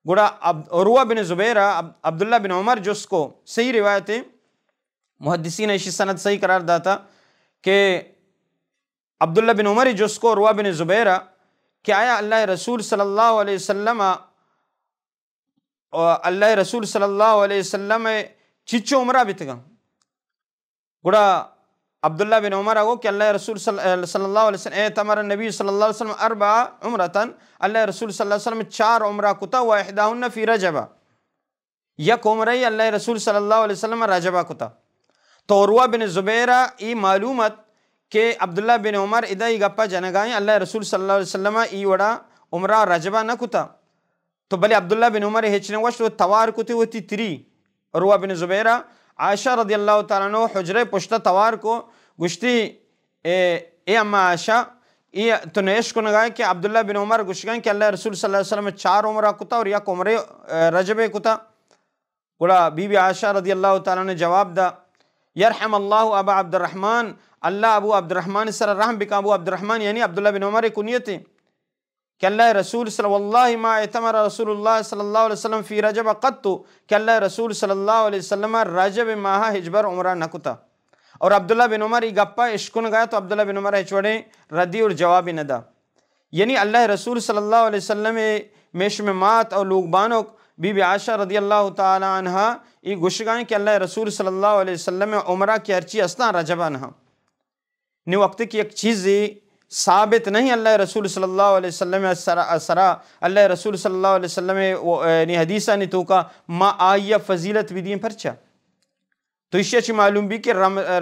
گوڑا عروہ بن زبیر عبداللہ بن عمر جس کو صحیح روایت ہے محدثین ایشی سند صحیح قرار داتا کہ عبداللہ بن عمر جس کو عروہ بن زبیر کہ آیا اللہ رسول صلی اللہ علیہ وسلم چچو عمرہ بیتگا گوڑا عبداللہ بن عمر آگو کہ اللہ رسول صلی اللہ علیہ وسلم اعتمر نبی صلی اللہ علیہ وسلم اربع عمرتاً اللہ رسول صلی اللہ علیہ وسلم 4 عمرہ کتا و احداہن فی رجبہ یک عمرہ اللہ رسول صلی اللہ علیہ وسلم رجبہ کتا، تو عروہ بن زبیرہ ای معلومت کہ عبداللہ بن عمر ادائی گپا جنگائیں اللہ رسول صلی اللہ علیہ وسلم ای وڑا عمرہ رجبہ نہ کتا، تو بلے عبداللہ بن عمر ہچنے وشت وہ توار کتے ہوتی 3 عروہ بن زبیرہ عائشہ رضی اللہ تعالیٰ عنہ حجرے پشتہ توار کو گشتی اے اما عائشہ یہ تو نیش کو نگائے کہ عبداللہ بن عمر گشگائیں کہ اللہ رسول صلی اللہ علیہ وسلم 4 عمرہ کتا اور یک عمرے رجبے کتا، گوڑا بی بی عائشہ رضی اللہ تعالیٰ نے جواب دا یرحم اللہ ابا عبد الرحمن، اللہ ابو عبد الرحمن سر رحم بکا، ابو عبد الرحمن یعنی عبداللہ بن عمر کنیت ہے کہ اللہ رسول صلی اللہ ما اعتمر رسول اللہ صلی اللہ علیہ وسلم فی رجب قطو کہ اللہ رسول صلی اللہ علیہ وسلم رجب ماہ ہجبر عمرہ نکتا، اور عبداللہ بن عمر ای گپا اشکن گیا تو عبداللہ بن عمر ہچوڑے ردی اور جواب ندا، یعنی اللہ رسول صلی اللہ علیہ وسلم میشمات اور لوگ بانوں بی بی عائشہ رضی اللہ تعالی عنہ ای گشگائیں کہ اللہ رسول صلی اللہ علیہ وسلم عمرہ کی ارچی اسنا رجبہ نہ نی وقت کی ایک چیز ثابت نہیں اللہ رسول صلی اللہ علیہ وسلم اسرا اللہ رسول صلی اللہ علیہ وسلم نی حدیثہ نی تو کا ما آئیہ فضیلت بھی دیں پرچہ، تو اس سے معلوم بھی کہ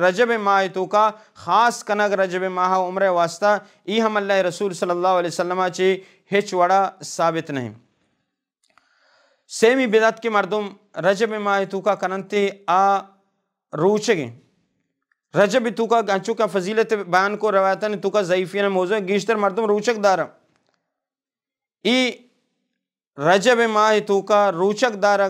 رجب ماہ تو کا خاص کنگ رجب ماہ عمرہ واسطہ ای ہم اللہ رسول صلی اللہ علیہ وسلم چے ہچ وڑا ثابت نہیں۔ سیمی بدعت کے مردم رجب ماہ تو کا کننتے روچگیں رجب تو کا گانچو کا فضیلت بیان کو روایتاً تو کا ضعیفین موضوع گیشتر مردم روچک دارا ای رجب ماہ تو کا روچک دارا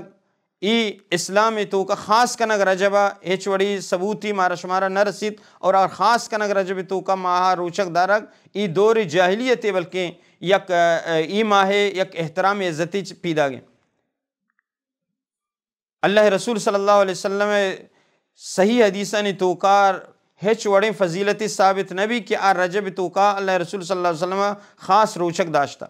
ای اسلام تو کا خاص کنگ رجبہ ہچ وڑی ثبوتی مارا شمارا نہ رسید، اور خاص کنگ رجب تو کا ماہ روچک دارا ای دور جاہلیت بلکہ یک ای ماہ یک احترام عزتی پیدا گئے۔ اللہ رسول صلی اللہ علیہ وسلم صحیح حدیثہ نے توکار ہچ وڑیں فضیلتی ثابت نبی کہ رجب توکا اللہ رسول صلی اللہ علیہ وسلم خاص روچک داشتا،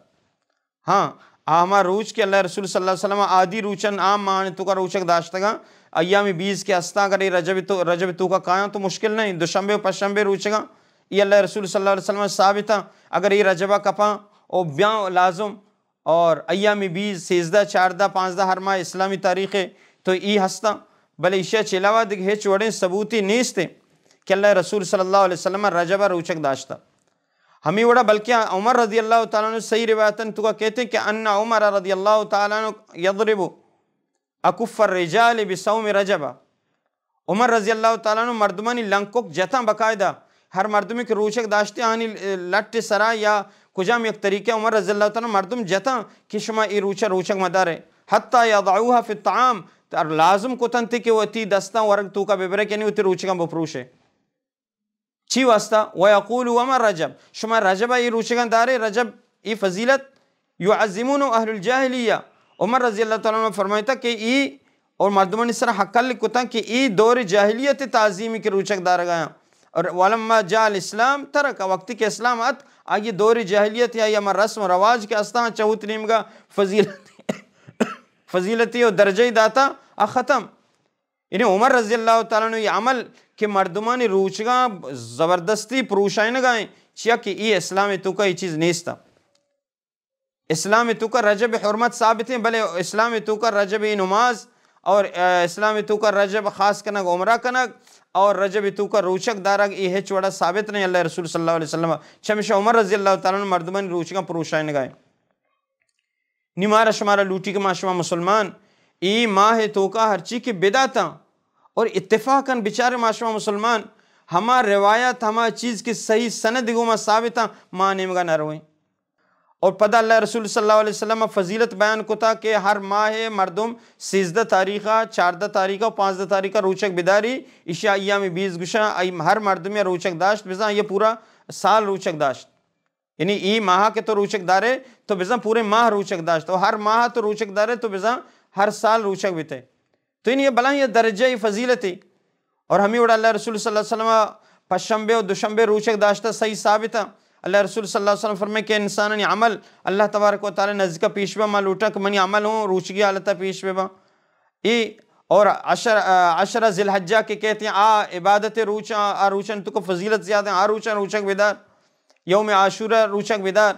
ہاں ہما روچ کے اللہ رسول صلی اللہ علیہ وسلم آدھی روچن عام ماہ تو کا روچک داشتا گا ایام 20 کے ہستا اگر یہ رجب تو کا کہاں تو مشکل نہیں، دوشنبے و پشنبے روچگا یہ اللہ رسول صلی اللہ علیہ وسلم ثابتا، اگر یہ رجبہ کپاں او بیاں لازم اور ایام 20 16 14 15 ہر ماہ اسلامی تاریخ ہے تو ای ہستا، بلے اشیاء چلاوہ دیکھ ہچ وڑیں ثبوتی نیستے کہ اللہ رسول صلی اللہ علیہ وسلم رجبہ روچک داشتا، ہمیں وڑا بلکہ عمر رضی اللہ تعالیٰ عنہ صحیح روایتاً تو کا کہتے ہیں کہ ان عمر رضی اللہ تعالیٰ عنہ یضرب اکف الرجال بصوم رجبہ، عمر رضی اللہ تعالیٰ عنہ مردمانی لنکوک جتاں بقاعدہ ہر مردمی کے روچک داشتے آنی لٹ سرا یا کجام ایک طریقہ عمر رضی اللہ تعالیٰ عنہ مردم جتاں کہ شما ای روچک مدار ہے حتی یضعوها فی الطعام تو لازم کو تنتے کہ وہ تی دستاں ورگ تو کا ببرے کہ نہیں وہ تی روچکاں بپروش ہے، چی واسطہ ویقول وما رجب شما رجب ای روچگان دارے رجب ای فضیلت یعظمون اہل الجاہلیہ عمر رضی اللہ تعالیٰ عنہ فرمائیتا کہ ای اور مردمان اس طرح حقل کتا کہ ای دور جاہلیت تعظیمی کے روچک دار گیا اور ولما جاء الاسلام ترک وقتی کہ اسلام ات آئیے دور جاہلیت یا ما رسم و رواج کے استان چہوت نیم گا فضیلتی اور درجہ داتا ختم. یعنی عمر رضی اللہ تعالیٰ نے یہ عمل کہ مردمان روچگاں زبردستی پروشائیں گائیں چیا کہ یہ اسلام تو کا یہ چیز نیستا. اسلام تو کا رجب حرمت ثابت ہیں بلے اسلام تو کا رجب نماز اور اسلام تو کا رجب خاص کنگ عمرہ کنگ اور رجب تو کا روچک دارگ یہ ہے چوڑا ثابت نہیں اللہ رسول صلی اللہ علیہ وسلم چمشہ عمر رضی اللہ تعالیٰ نے مردمان روچگاں پروشائیں گائیں. نمارا شمارا لوٹی کے معاشمہ مسلمان ای ماہ توکا ہر چیز کی بدعتاں اور اتفاقاً بیچارے معاشمہ مسلمان ہما روایت ہما چیز کی صحیح سند گوما ثابتاں ماں نمگا نہ روئیں. اور پتہ اللہ رسول صلی اللہ علیہ وسلم فضیلت بیان کتا کہ ہر ماہ مردم 13 تاریخہ 14 تاریخہ 15 تاریخہ روچک بداری اشیاء ایام 20 گشاں ہر مردم یا روچک داشت بزاں یہ پورا سال روچک داشت. یعنی ای ماہ کے تو روچک دارے تو بزاں پورے ماہ روچک داشت اور ہر ماہ تو روچک دارے تو بزاں ہر سال روچک بیتے. تو یہ بلا یہ درجہ فضیلت ہے. اور ہمیں وڑا اللہ رسول صلی اللہ علیہ وسلم پشنبے اور دوشنبے روچک داشتا صحیح ثابتا. اللہ رسول صلی اللہ علیہ وسلم فرمائے کہ انسانی عمل اللہ تبارک و تعالی نزدیک پیشوا ما لوٹا کہ منی عمل ہوں روچگی حالتا پیشوا. اور عشرہ ذی الحجہ کے کہتے ہیں عبادت روچا روچن تو کو فضیلت زیادہ ہیں روچن روچک بیدار یوم عاشورہ روچک بیدار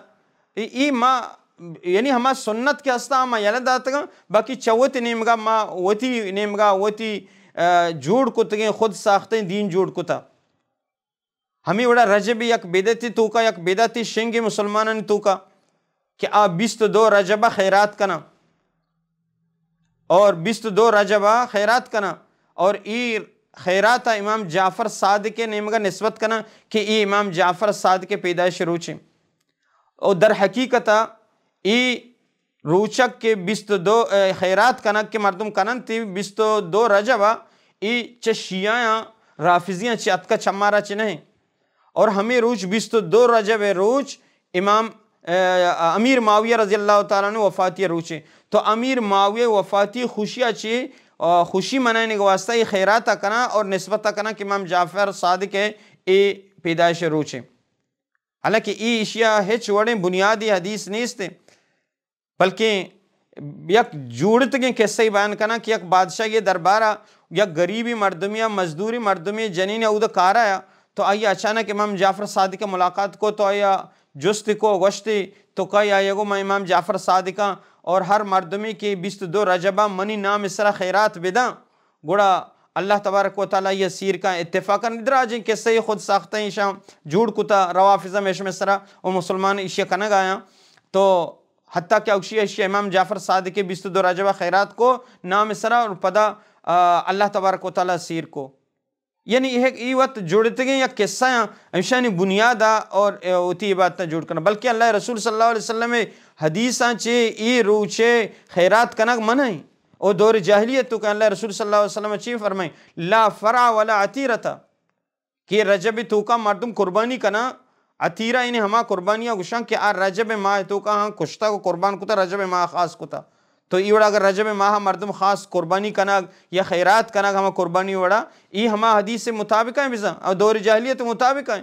ما یعنی ہما سنت کے ہستا ہما یلد آتا گا باقی چوت نیمگا ما وتی نیمگا وتی جوڑ کتگیں خود ساختیں دین جوڑ کتا. ہمیں وڑا رجب یک بیدتی توکا یک بیدتی شنگی مسلمانان توکا کہ 22 رجبہ خیرات کنا اور 22 رجبہ خیرات کنا اور ای خیرات امام جعفر صادق کے نمگا نسبت کنا کہ ای امام جعفر صادق کے پیدائش روچیں. اور در حقیقتا ای روچک کے 22 خیرات کنک کے مردم کنن تی 22 رجبہ ای چھ شیعہ رافضیاں چھ اتکا چمارا چھ نہیں. اور ہمیں روچ 22 رجب روچ امام امیر معاویہ رضی اللہ تعالیٰ نے وفاتی روچے. تو امیر معاویہ وفاتی خوشیہ چھ خوشی منائنے کے واسطہ یہ خیراتا کنا اور نسبتا کنا کہ امام جعفر صادق ہے اے پیدائش روچے. حالانکہ ای اشیاء ہچ وڑیں بنیادی حدیث نیستے بلکہ یک جوڑت کے قصہ بیان کنا کہ یک بادشاہ یہ دربارہ یک غریبی مردمیہ مزدوری مردمی جنین اودہ کارا ہے تو آئیے اچانک امام جعفر صادق ملاقات کو تو آیا جست کو گوشتی تو کئی آئیے گو میں امام جعفر صادقہ اور ہر مردمی کی 22 رجبہ منی نام اسرا خیرات بداں گوڑا اللہ تبارک و تعالیٰ یہ سیر کا اتفاقاً ادراجیں کہ صحیح خود ساختہ ایشاں جوڑ کتا روافظہ میں اسرا و مسلمان اشیاء کنگ آیا تو حتیٰ کہ اوشی اشیاء امام جعفر صادق کے 22 رجبہ خیرات کو نام اسرا اور پدا اللہ تبارک و تعالیٰ سیر کو. یعنی یہ وقت جوڑتے گئے یا قصہ ہیں ہمیشہ بنیادہ اور اتی بات جوڑ کرنا بلکہ اللہ رسول صلی اللہ علیہ وسلم حدیثاں چے ای روچے خیرات کنک منائیں اور دور جاہلیت تو کہ اللہ رسول صلی اللہ علیہ وسلم چی فرمائیں لا فرع ولا عتیرتا کہ رجب تو کا مردم قربانی کنا عتیرہ انہیں ہما قربانیاں گشاں کہ رجب ماہ تو کا ہاں کشتا کو قربان کتا رجب ماہ خاص کتا. تو ای وڑا اگر رجب ماہ مردم خاص قربانی کناگ یا خیرات کناگ ہما قربانی وڑا ای ہما حدیث سے مطابق ہیں بزا اور دور جاہلیت مطابق ہیں.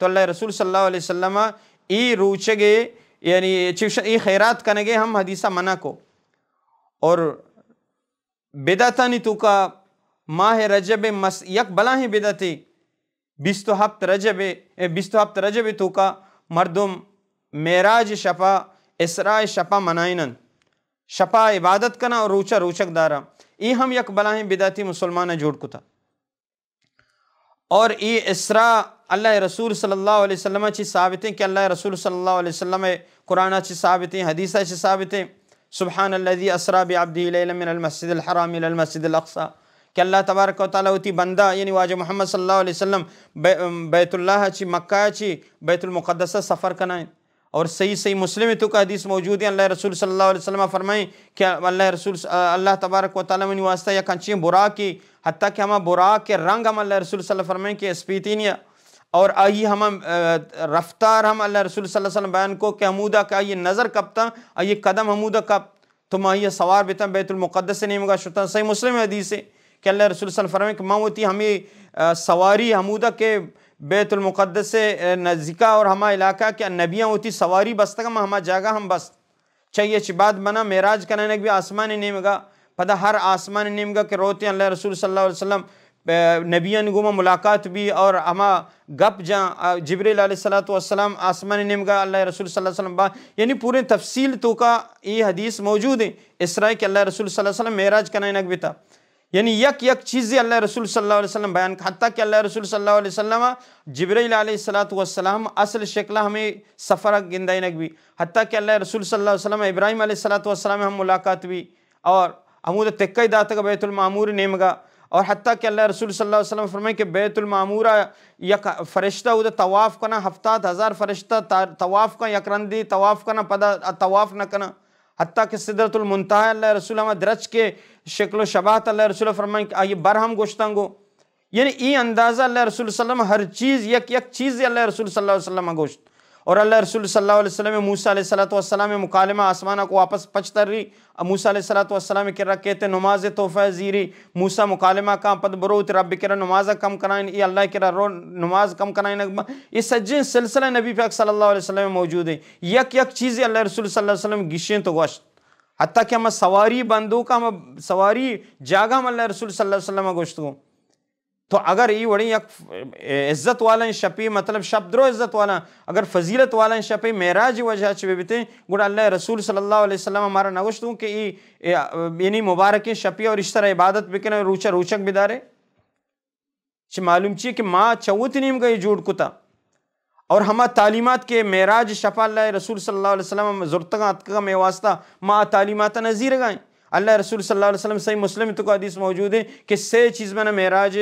تو اللہ رسول صلی اللہ علیہ وسلم ای روچگے یعنی ای خیرات کنگے ہم حدیثہ منع کو. اور بدعتانی تو کا ماہ رجب یک بلاہیں بدعتی 27 رجب تو کا مردم معراج شپا اسراء شپا منائنن شپا عبادت کنا اور روچا روچک دارا ای ہم یک بلاہیں بدعتی مسلمانہ جوڑ کتا. اور ای اسراء اللہ رسول صلی اللہ علیہ وسلم چی ثابتیں کہ اللہ رسول صلی اللہ علیہ وسلم قرآن چی ثابتیں حدیثہ چی ثابتیں سبحان الذی اسرا بعبدہ لیلا من المسجد الحرام الى المسجد الاقصی کہ اللہ تبارک و تعالیٰ ہوتی بندہ یعنی واجہ محمد صلی اللہ علیہ وسلم بیت اللہ چی مکہ چی بیت المقدسہ سفر کنائیں. اور صحیح مسلم تو کا حدیث موجود ہے اللہ رسول صلی اللہ علیہ وسلم فرمائیں کہ اللہ تبارک و تعالیٰ منی واسطہ یا کنچیں براق کی حتیٰ کہ ہما براق کے رنگ ہم اللہ رسول صلی اللہ علیہ وسلم فرمائیں کہ اسپیتینیا اور آئی ہم رفتار ہم اللہ رسول صلی اللہ علیہ وسلم بیان کو کہ حمودہ کا یہ نظر کب تھا یہ قدم حمودہ کب تو آئیے سوار بیتا بیت المقدس سے نیمگا شتا صحیح مسلم حدیث ہے کہ اللہ رسول صلی اللہ علیہ وسلم فرمائے کہ ماں ہوتی ہمیں سواری حمودہ کے بیت المقدس سے نزدیکا اور ہما علاقہ کے نبیاں ہوتی سواری بستگا ہما جاگا ہم بست چاہیے چی بات بنا معراج کرنے بھی آسمان نیمگا پدا ہر آسمان نیمگا کہ روتے اللہ رسول صلی اللہ علیہ وسلم نبیان گوما ملاقات بھی اور ہما گپ جہاں جبریل علیہ السلام آسمان نیمگا اللہ رسول صلی اللہ علیہ وسلم با یعنی پورے تفصیل تو کا یہ حدیث موجود ہے اسراء کہ اللہ رسول صلی اللہ علیہ وسلم معراج کرنے بھی تھا یعنی یک چیزیں اللہ رسول صلی اللہ علیہ وسلم بیان حتیٰ کہ اللہ رسول صلی اللہ علیہ وسلم جبریل علیہ السلام اصل شکلہ ہمیں سفر گندائی نک بھی حتیٰ کہ اللہ رسول صلی اللہ علیہ وسلم ابراہیم علیہ السلام ہم ملاقات بھی اور حمود تکئی داتا کا بیت المعمور نیمگا اور حتیٰ کہ اللہ رسول صلی اللہ علیہ وسلم فرمائے کہ بیت المعمورہ یک فرشتہ ہوتا طواف کنا 70,000 فرشتہ طواف کا یک رندی طواف کنا پدا طواف نہ کنا حتیٰ کہ صدرۃ المنتہا اللہ رسول ہمیں درج کے شکل و شباہت اللہ رسول فرمائیں کہ آئیے برہم گوشتنگو یعنی یہ اندازہ اللہ رسول صلی اللہ علیہ وسلم ہر چیز یک چیز اللہ رسول صلی اللہ علیہ وسلم گوشت اور اللہ رسول صلی اللہ علیہ وسلم موسیٰ علیہ السلام مکالمہ آسمانہ کو واپس پچتر رہی موسیٰ علیہ السلام کے رکھتے نماز تحفہ زیری موسیٰ مکالمہ کا پد بروت رب کرا نماز کم کرائیں یہ اللہ کرا رو نماز کم کرائیں یہ سجین سلسلہ نبی پاک صلی اللہ علیہ وسلم موجود ہے یک چیزیں اللہ رسول صلی اللہ علیہ وسلم گشیں تو گوشت حتیٰ کہ ہم سواری بندوں کا ہم سواری جاگا ہم اللہ رسول صلی اللہ علیہ وسلم گوشت کو تو اگر یہ وڑی یک عزت والا شپی مطلب شب درو عزت والا اگر فضیلت والا شپی معراج وجہ چوے بیتے گوڑا اللہ رسول صلی اللہ علیہ وسلم ہمارا نگوشت ہوں کہ یعنی مبارک شپی اور اس طرح عبادت بکنے روچک بدارے چھ معلوم چیئے کہ ماں چوت نیم گئی جوڑ کتا اور ہما تعلیمات کے معراج شفا اللہ رسول صلی اللہ علیہ وسلم زرتگاں اتکا میں واسطہ ماں تعلیمات نظیر گائیں اللہ رسول صلی اللہ علیہ وسلم صحیح مسلم تو کا حدیث موجود ہے کہ سے چیز میں نے معراج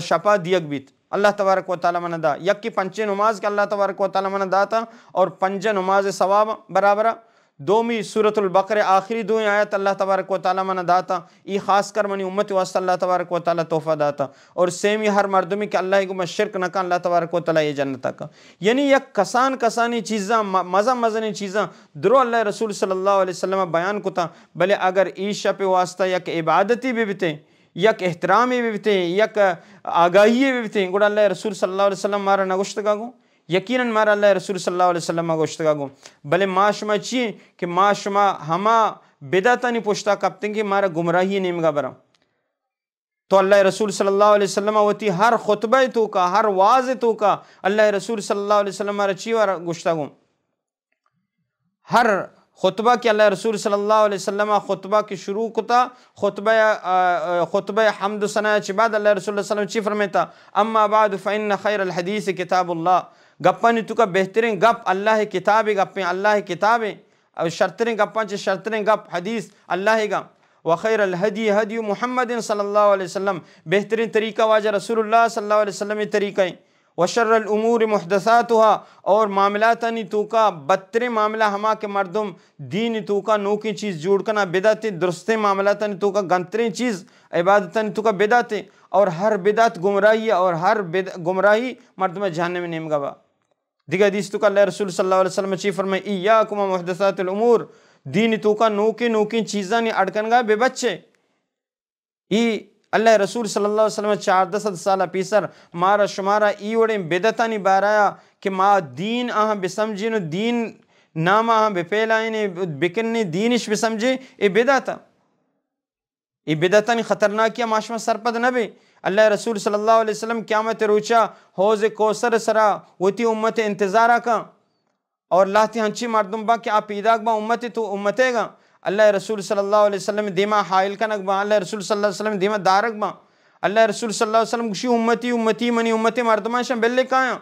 شفا دیگ بیت اللہ تبارک و تعالی من دا یک کی پنچے نماز کے اللہ تبارک و تعالی من داتا اور پنجہ نماز ثواب برابرہ دومی سورۃ البقرہ آخری دو آیت اللہ تبارک و تعالی من داتا یہ خاص کر منی امت واسطہ اللہ تبارک و تعالی تحفہ داتا اور سیمی ہر مردمی کہ اللہ کو شرک نہ کن اللہ تبارک و تعالی یہ جنت کا یعنی یک کسانی چیزاں مزنی چیزاں درو اللہ رسول صلی اللہ علیہ وسلم بیان کتا بلے اگر ایشا پہ واسطہ یک عبادتی بھی بتے یک احترامی بھی بتے یک آگاہی بھی بتے گوڑا اللہ رسول صلی اللہ علیہ وسلم مارا نگوشتگا گو یقیناً مارا اللہ رسول صلی اللہ علیہ وسلم گوشتگا گو بلے ما شما چیئے کہ ما شما ہما بدعتا نہیں پوشتا کبتیں کہ مارا گمراہی نیمگا برا تو اللہ رسول صلی اللہ علیہ وسلم ہوتی ہر خطبہ تو کا ہر واضح تو کا اللہ رسول صلی اللہ علیہ وسلم مارا چیئے وارا گوشتا گو ہر خطبہ کہ اللہ رسول صلی اللہ علیہ وسلم خطبہ کی شروع کتا خطبہ حمد و ثنا چی بعد اللہ رسول اللہ صلی اللہ علیہ وسلم چی فرمیتا اما بعد فإن خیر الحدیث کتاب اللہ گپانی تو کا بہترین گپ اللہ کتاب گپیں اللہ کتابیں شرطریں گپاں چی شرطریں گپ حدیث اللہ گا وخیر الہدی ہدی محمد صلی اللہ علیہ وسلم بہترین طریقہ واجہ رسول اللہ صلی اللہ علیہ وسلم طریقہ وشر الامور محدثاتها اور معاملاتانی تو کا بدترین معاملہ ہما کے مردم دین تو کا نو کی چیز جوڑ کنا بدعت درستے معاملاتانی تو کا گنترین چیز عبادتانی تو کا بدعت اور ہر بدعت گمراہی اور ہر گمراہی مردم جہنم میں نیم گوا دیگہ حدیث تو کا اللہ رسول صلی اللہ علیہ وسلم چی فرمائے ایاکم محدثات الامور دین تو کا نو کی چیزاں نہیں اڑکن گا بے بچے ای اللہ رسول صلی اللہ علیہ وسلم 14 سالہ پیسر مارا شمارا ای وڑیں بدعتا نہیں بارایا کہ ما دین آہاں بسمجھیں دین نام آہاں بپیلائیں بکنی دینش بسمجھے ای بدعتا نہیں خطرناکیا معاشمہ سرپد نبی اللہ رسول صلی اللہ علیہ وسلم قیامت روچا حوض کوثر سرا وتی امت انتظارہ کا اور اللہ تی ہنچی مردم با کہ آپ پیداک با امتی تو امتے گا اللہ رسول صلی اللہ علیہ وسلم دیما حائل کا نقبا اللہ رسول صلی اللہ علیہ وسلم دیما دارک با اللہ رسول صلی اللہ علیہ وسلم گوشی امتی منی امتی مردمان شاہ بلے کائیں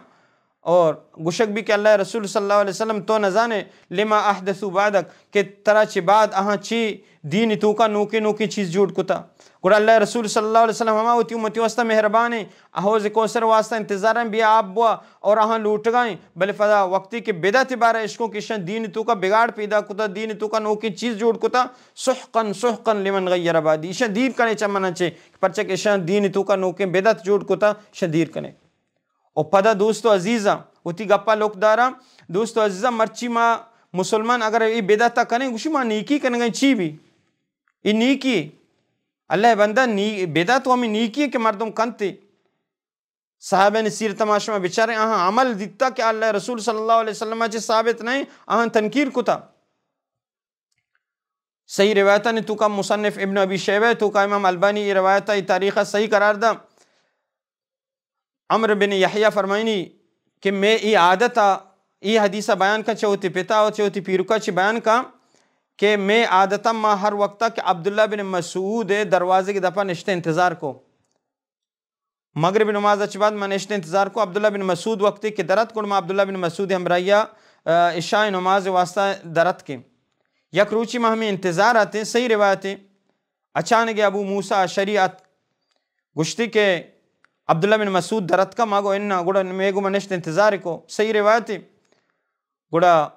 اور گوشک بھی کہ اللہ رسول صلی اللہ علیہ وسلم تو نزانے لما احدثو بعدک کہ ترا چی بعد آہاں چی دین تو کا نوکی چیز جوڑ کتا گوڑا اللہ رسول صلی اللہ علیہ وسلم ہما ہوتی امتی واسطہ مہربانے حوض کوثر واسطہ انتظاریں بھی آپ بوا اور آہاں لوٹ گائیں بلے فضا وقتی کے بدعت بارہ عشقوں کی شان دین تو کا بگاڑ پیدا کتا دین تو کا نوکی چیز جوڑ کتا سحقن لمن غیر آبادی شان دیر کنے چمنا چے پرچہ کہ شان دین تو کا نوکی بدعت جوڑ کتا شان دیر کنے اور پدا دوستو عزیزہ وتی گپا لوک دارا دوستو عزیزہ مرچی ما مسلمان اگر ای بدعتا کنے گوشی ما نیکی کنے گئے چی بھی ای نیکی اللہ بندہ بدعت ہمیں نیکی ہے کہ مردم کنتے صحابہ نے سیرت معاشمہ بچارے آہاں عمل دیتا کہ اللہ رسول صلی اللہ علیہ وسلم چی ثابت نہیں آہاں تنکیر کتا صحیح روایتہ نے تو کا مصنف ابن ابی شیبہ تو کا امام البانی یہ روایتہ یہ تاریخہ صحیح قرار دا عمر بن یحییٰ فرمائنی کہ میں ای عادتا ای حدیثہ بیان کا چوتی پتا اور چوتی پیرکا چی بیان کا کہ میں عادتا ما ہر وقتا کہ عبداللہ بن مسعود دروازے کی دفعہ نشتے انتظار کو مغرب نماز اچھی بعد میں نشتے انتظار کو عبداللہ بن مسعود وقتی کہ درت کو میں عبداللہ بن مسعود ہمراہیہ عشاء نماز واسطہ درت کے یک روچی میں ہمیں انتظار آتے ہیں صحیح روایتیں اچانک ابو موسیٰ شریعت گشتی کے عبداللہ بن مسعود درت کا ماگو انہا گوڑا میگو منشت انتظار کو صحیح روایتیں گوڑا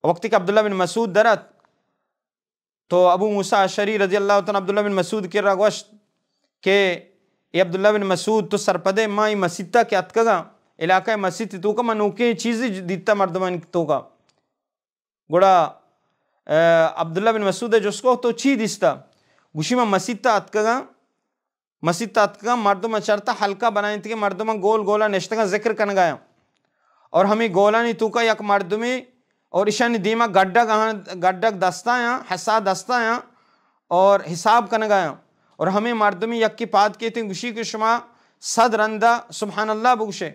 وقتی کہ عبداللہ بن مسعود درت تو ابو موسیٰ شریع رضی اللہ تعالیٰ عبداللہ بن مسعود کی گوشت کہ اے عبداللہ بن مسعود تو سرپدے ماں مسجدہ کے اتکگا علاقہ مسجد تو کا منوکے چیزیں دیتا مردمان تو کا گوڑا عبداللہ بن مسعود جس کو تو چی دیستا گوشی میں مسجدہ اتکگا مردمان چرتا حلقہ بنائیں تھی کہ مردمان گول گولا نشتگا ذکر کن گایا اور ہمیں گولا نہیں تو کا یک مردمی اور اشانی دیما گڈک دستایاں حسا دستایاں اور حساب کن گایا اور ہمیں مردمی یک کی پاد کہتے ہیں گوشی کے شما صد رندہ سبحان اللہ بگوشے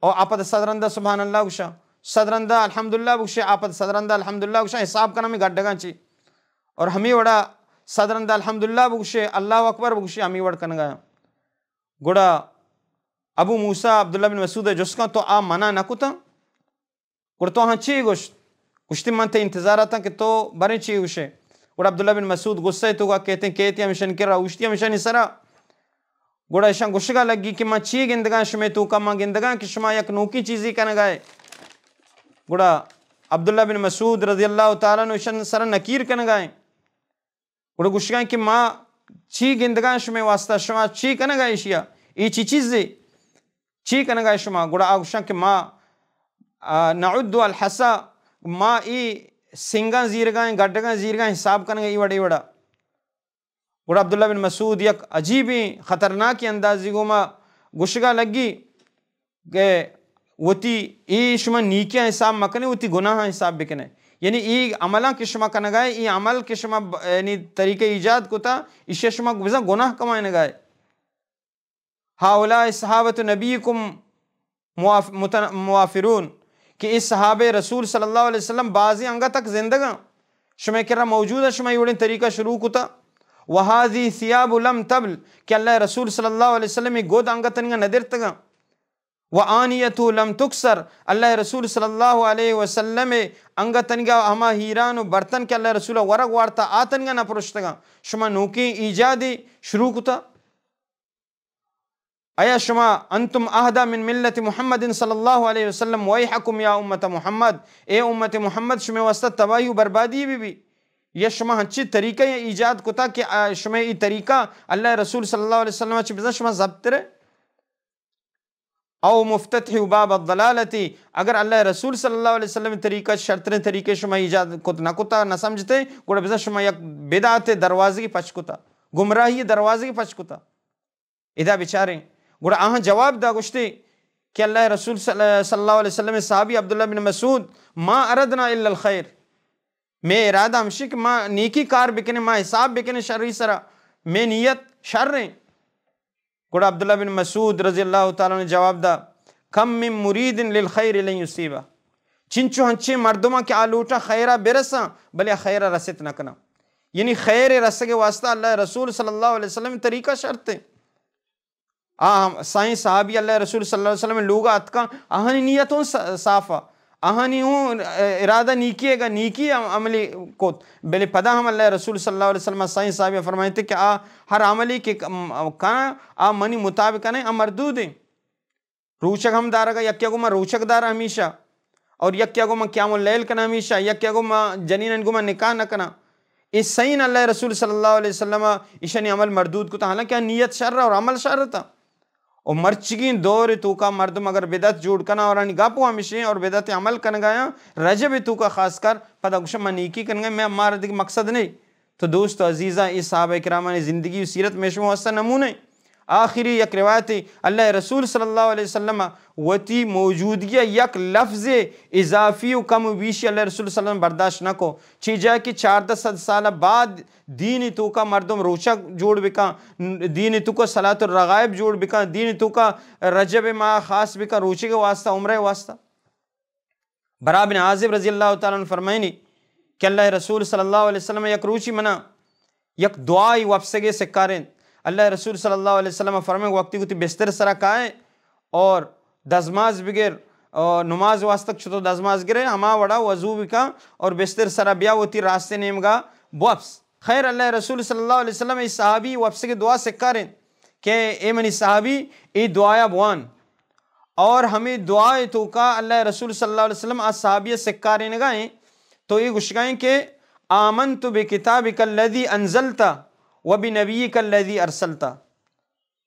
اور آپد صد رندہ سبحان اللہ بگوشا صد رندہ الحمدللہ بگوشے آپد صد رندہ الحمدللہ بگوشا حساب کن ہمیں گڈگاں چی اور ہمیں وڑا صد رندہ الحمدللہ بگوشے اللہ اکبر بگوشے ہمیں وڑ کن گایا گوڑا ابو موسیٰ عبداللہ بن مسعود جس کا تو آ منع نہ کتا گوڑا تو ہاں چی گوشت گوشتی من تے انتظار آتا کہ تو برے چی گوشے گوڑا عبداللہ بن مسعود غصہ تو کا کہتے ہیں کہتے ہیں ہمیشن کر رہا اوشتی ہمیشن اسرا گوڑا ایشان گوشگا لگی کہ میں چی گندگاں شمیں تو کا ماں گندگاں کہ شما یک نوکی چیزی کا نگائے گوڑا عبداللہ بن مسعود رضی اللہ تعالیٰ نے ایشان سر نکیر کا نگائے گوڑا گوشگاں کہ ماں چی گندگاں شمیں واسطہ شما چی کا نگائے شیا ای چی چیز دے چی کا نگائے شما گوڑا آگوشاں کہ ماں نعد الحسا ماں ای سنگاں زیرگاں گڈگاں زیرگاں حساب کرنے ای وڑی وڑا گوڑا عبداللہ بن مسعود یک عجیبی خطرناکی اندازی گو ما گوشگا لگی کہ وتی ای شما نیکیاں حساب مکنے وتی گناہ حساب بکنے یعنی ای عملاں کے شما کنگائے ای عمل کے شما یعنی طریقہ ایجاد کتا اسے شما بزا گناہ کمائے نگائے ہاولاء صحابت نبیکم موافرون کہ اس صحابہ رسول صلی اللہ علیہ وسلم بعضی انگا تک زندگاں شما کرا موجود ہے شما یہ طریقہ شروع کتا وہذی ثیاب لم تبل کہ اللہ رسول صلی اللہ علیہ وسلم گود انگا تنگا ندر تگا وآنیتو لم تکسر اللہ رسول صلی اللہ علیہ وسلم انگا تنگا ہما ہیران و برتن کہ اللہ رسول ورگ وارتا آتنگا نہ پرشتگا شما نوکی ایجادی شروع کتا ایا شما انتم اہدا من ملت محمد صلی اللہ علیہ وسلم ویحکم یا امت محمد اے امت محمد شما واسطہ تباہی و بربادی بھی یہ شما ہنچی طریقہ یہ ایجاد کتا کہ شما ای طریقہ اللہ رسول صلی اللہ علیہ وسلم چی بزا شما ضبط رہے او مفتتح باب الضلالتی اگر اللہ رسول صلی اللہ علیہ وسلم طریقہ شرطن طریقے شما ایجاد کتا نہ کتا نہ سمجھتے گوڑا بزا شما یک بدعت دروازے کی پچ کتا گمراہی دروازے کی پچ کتا ادا بچاریں گوڑا آہاں جواب دا گوشتے کہ اللہ رسول صلی اللہ علیہ وسلم صحابی عبداللہ بن مسعود ما اردنا الا الخیر میں ارادہ ہمشی کہ ما نیکی کار بکنے ما حساب بکنے شرعی سرا میں نیت شر رہیں گوڑا عبداللہ بن مسعود رضی اللہ تعالیٰ نے جواب دا کم من مرید للخیر لن یصیبہ چنچو ہنچے مردمہ کے آلوٹا خیرہ برسا بلے خیرہ رست نہ کنا یعنی خیر رسے کے واسطہ اللہ رسول صلی اللہ علیہ وسلم طریقہ شرط ہے سائیں صحابی اللہ رسول صلی اللہ علیہ وسلم لوگا اتکا آہانی نیتوں صافا آہانی ہوں ارادہ نیکی گا نیکی عملی کوت بلے پدا ہم اللہ رسول صلی اللہ علیہ وسلم سائیں صحابی فرمائے تھے کہ ہر عملی کے کہاں منی مطابق نہیں مردود ہیں روچک ہم دارا گا یکیا گو میں روچک دارا ہمیشہ اور یکیا گو میں قیام اللیل کنا ہمیشہ یکیا گو میں جنین گو میں نکاح نہ کنا اس سائن اللہ رسول صلی اللہ علیہ وسلم اشانی عمل مردود کو تا حالانکہ نیت شر اور عمل شر تھا اور مرچگین دور تو کا مردم اگر بدعت جوڑ کنا اور گاپو ہمیشہ اور بدعت عمل کن گیا رجب تو کا خاص کر پتہ گوشم میں نیکی کن گیا میں ہمارا دیکھ مقصد نہیں. تو دوست عزیزہ اس صحابہ کرام نے زندگی و سیرت میں شما واسطہ نمونے. آخری یک روایت اللہ رسول صلی اللہ علیہ وسلم وتی موجودگی یک لفظ اضافی و کم و بیشی اللہ رسول صلی اللہ علیہ وسلم برداشت نہ کو. چی جائے کہ 400 سال بعد دین تو کا مردم روچہ جوڑ بکا، دین تو کا صلاۃ الرغائب جوڑ بکا، دین تو کا رجب ماہ خاص بکا روچے کے واسطہ عمرہ واسطہ. برا بن عازب رضی اللہ تعالیٰ عنہ فرمائنی کہ اللہ رسول صلی اللہ علیہ وسلم یک روچی منا یک دعائی وفسگے سکاریں. اللہ رسول صلی اللہ علیہ وسلم فرمائیں وقتی کو تی بستر سرا کائیں اور دزماز بگر اور نماز واسطک چھتو دزماز گرے ہما وڑا وضو بکا اور بستر سرا بیا ہوتی راستے نیم گا وفس. خیر اللہ رسول صلی اللہ علیہ وسلم اس صحابی وفس کے دعا سکاریں کہ اے منی صحابی ای دعایا بوان اور ہمیں دعائے تو کا اللہ رسول صلی اللہ علیہ وسلم اس صحابی سکاریں نگائیں تو یہ گوشگائیں کہ آمنت بکتابک الذی انزلتا وبنبیک الذی ارسلتا.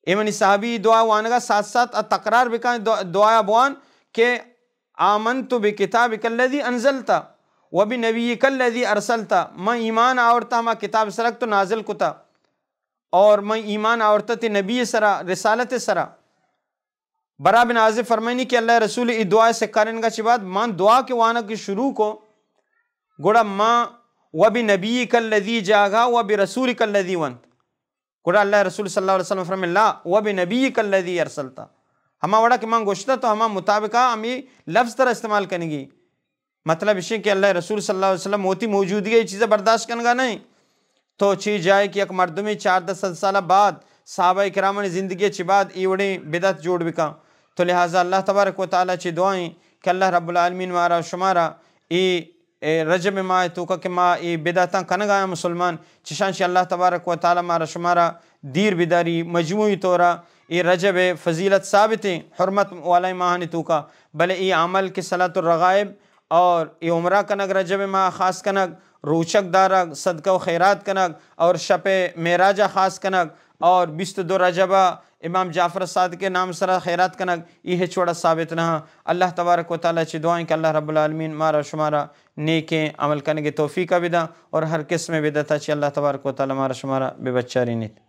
اے منی صحابی دعا وانگا ساتھ ساتھ تقرار بکائیں دعایا بوان کہ آمنت بکتابک الذی انزلتا وبنبیک الذی ارسلتا. میں ایمان آورتا ما کتاب سرک تو نازل کتا اور میں ایمان آورتا تی نبی سرا رسالت سرا. برا بن عازب فرمائنی کہ اللہ رسول ای دعا سے کرن گا چی بعد مان دعا کے وانا کی شروع کو گوڑا ماں وبنبیک الذی جاگا وبرسولک الذی ونت. گوڑا اللہ رسول صلی اللہ علیہ وسلم فرمائن لا وبنبیک الذی ارسلتا. ہما وڑا کہ ماں گوشتا تو ہما مطابقہ ہمیں لفظ طرح استعمال کرنے گی. مطلب اس کہ اللہ رسول صلی اللہ علیہ وسلم ہوتی موجودگی یہ چیزیں برداشت کرنگا نہیں تو چی جائے کہ ایک مردمی 400 سال بعد صحابہ کرام نے زندگی چی بعد ایوڑی بدعت جوڑ بکا. تو لہٰذا اللہ تبارک و تعالیٰ چی دعائیں کہ اللہ رب العالمین مارا شمارا ای رجب ماہ تو کہ ماں ای بدعتاں کنگایا مسلمان چشانچہ اللہ تبارک و تعالیٰ مارا شمارا دیر بداری مجموعی طورا ای رجب فضیلت ثابتیں حرمت والا ماہانی تو کا بلے ای عمل کی صلاۃ الرغائب اور ای عمرہ کنگ رجب ماہ خاص کنگ روچک دارا صدقہ و خیرات کنگ اور شپ معراجہ خاص کنگ اور 22 رجبہ امام جعفر صادق کے نام سرا خیرات کنگ یہ چھوڑا ثابت نہ. اللہ تبارک و تعالیٰ چی دعائیں کہ اللہ رب العالمین مارا شمارا نیکیں عمل کرنے کے توفیق بدا اور ہر قسم بدعت چی اللہ تبارک و تعالیٰ مارا شمارا بے بچاری نیت.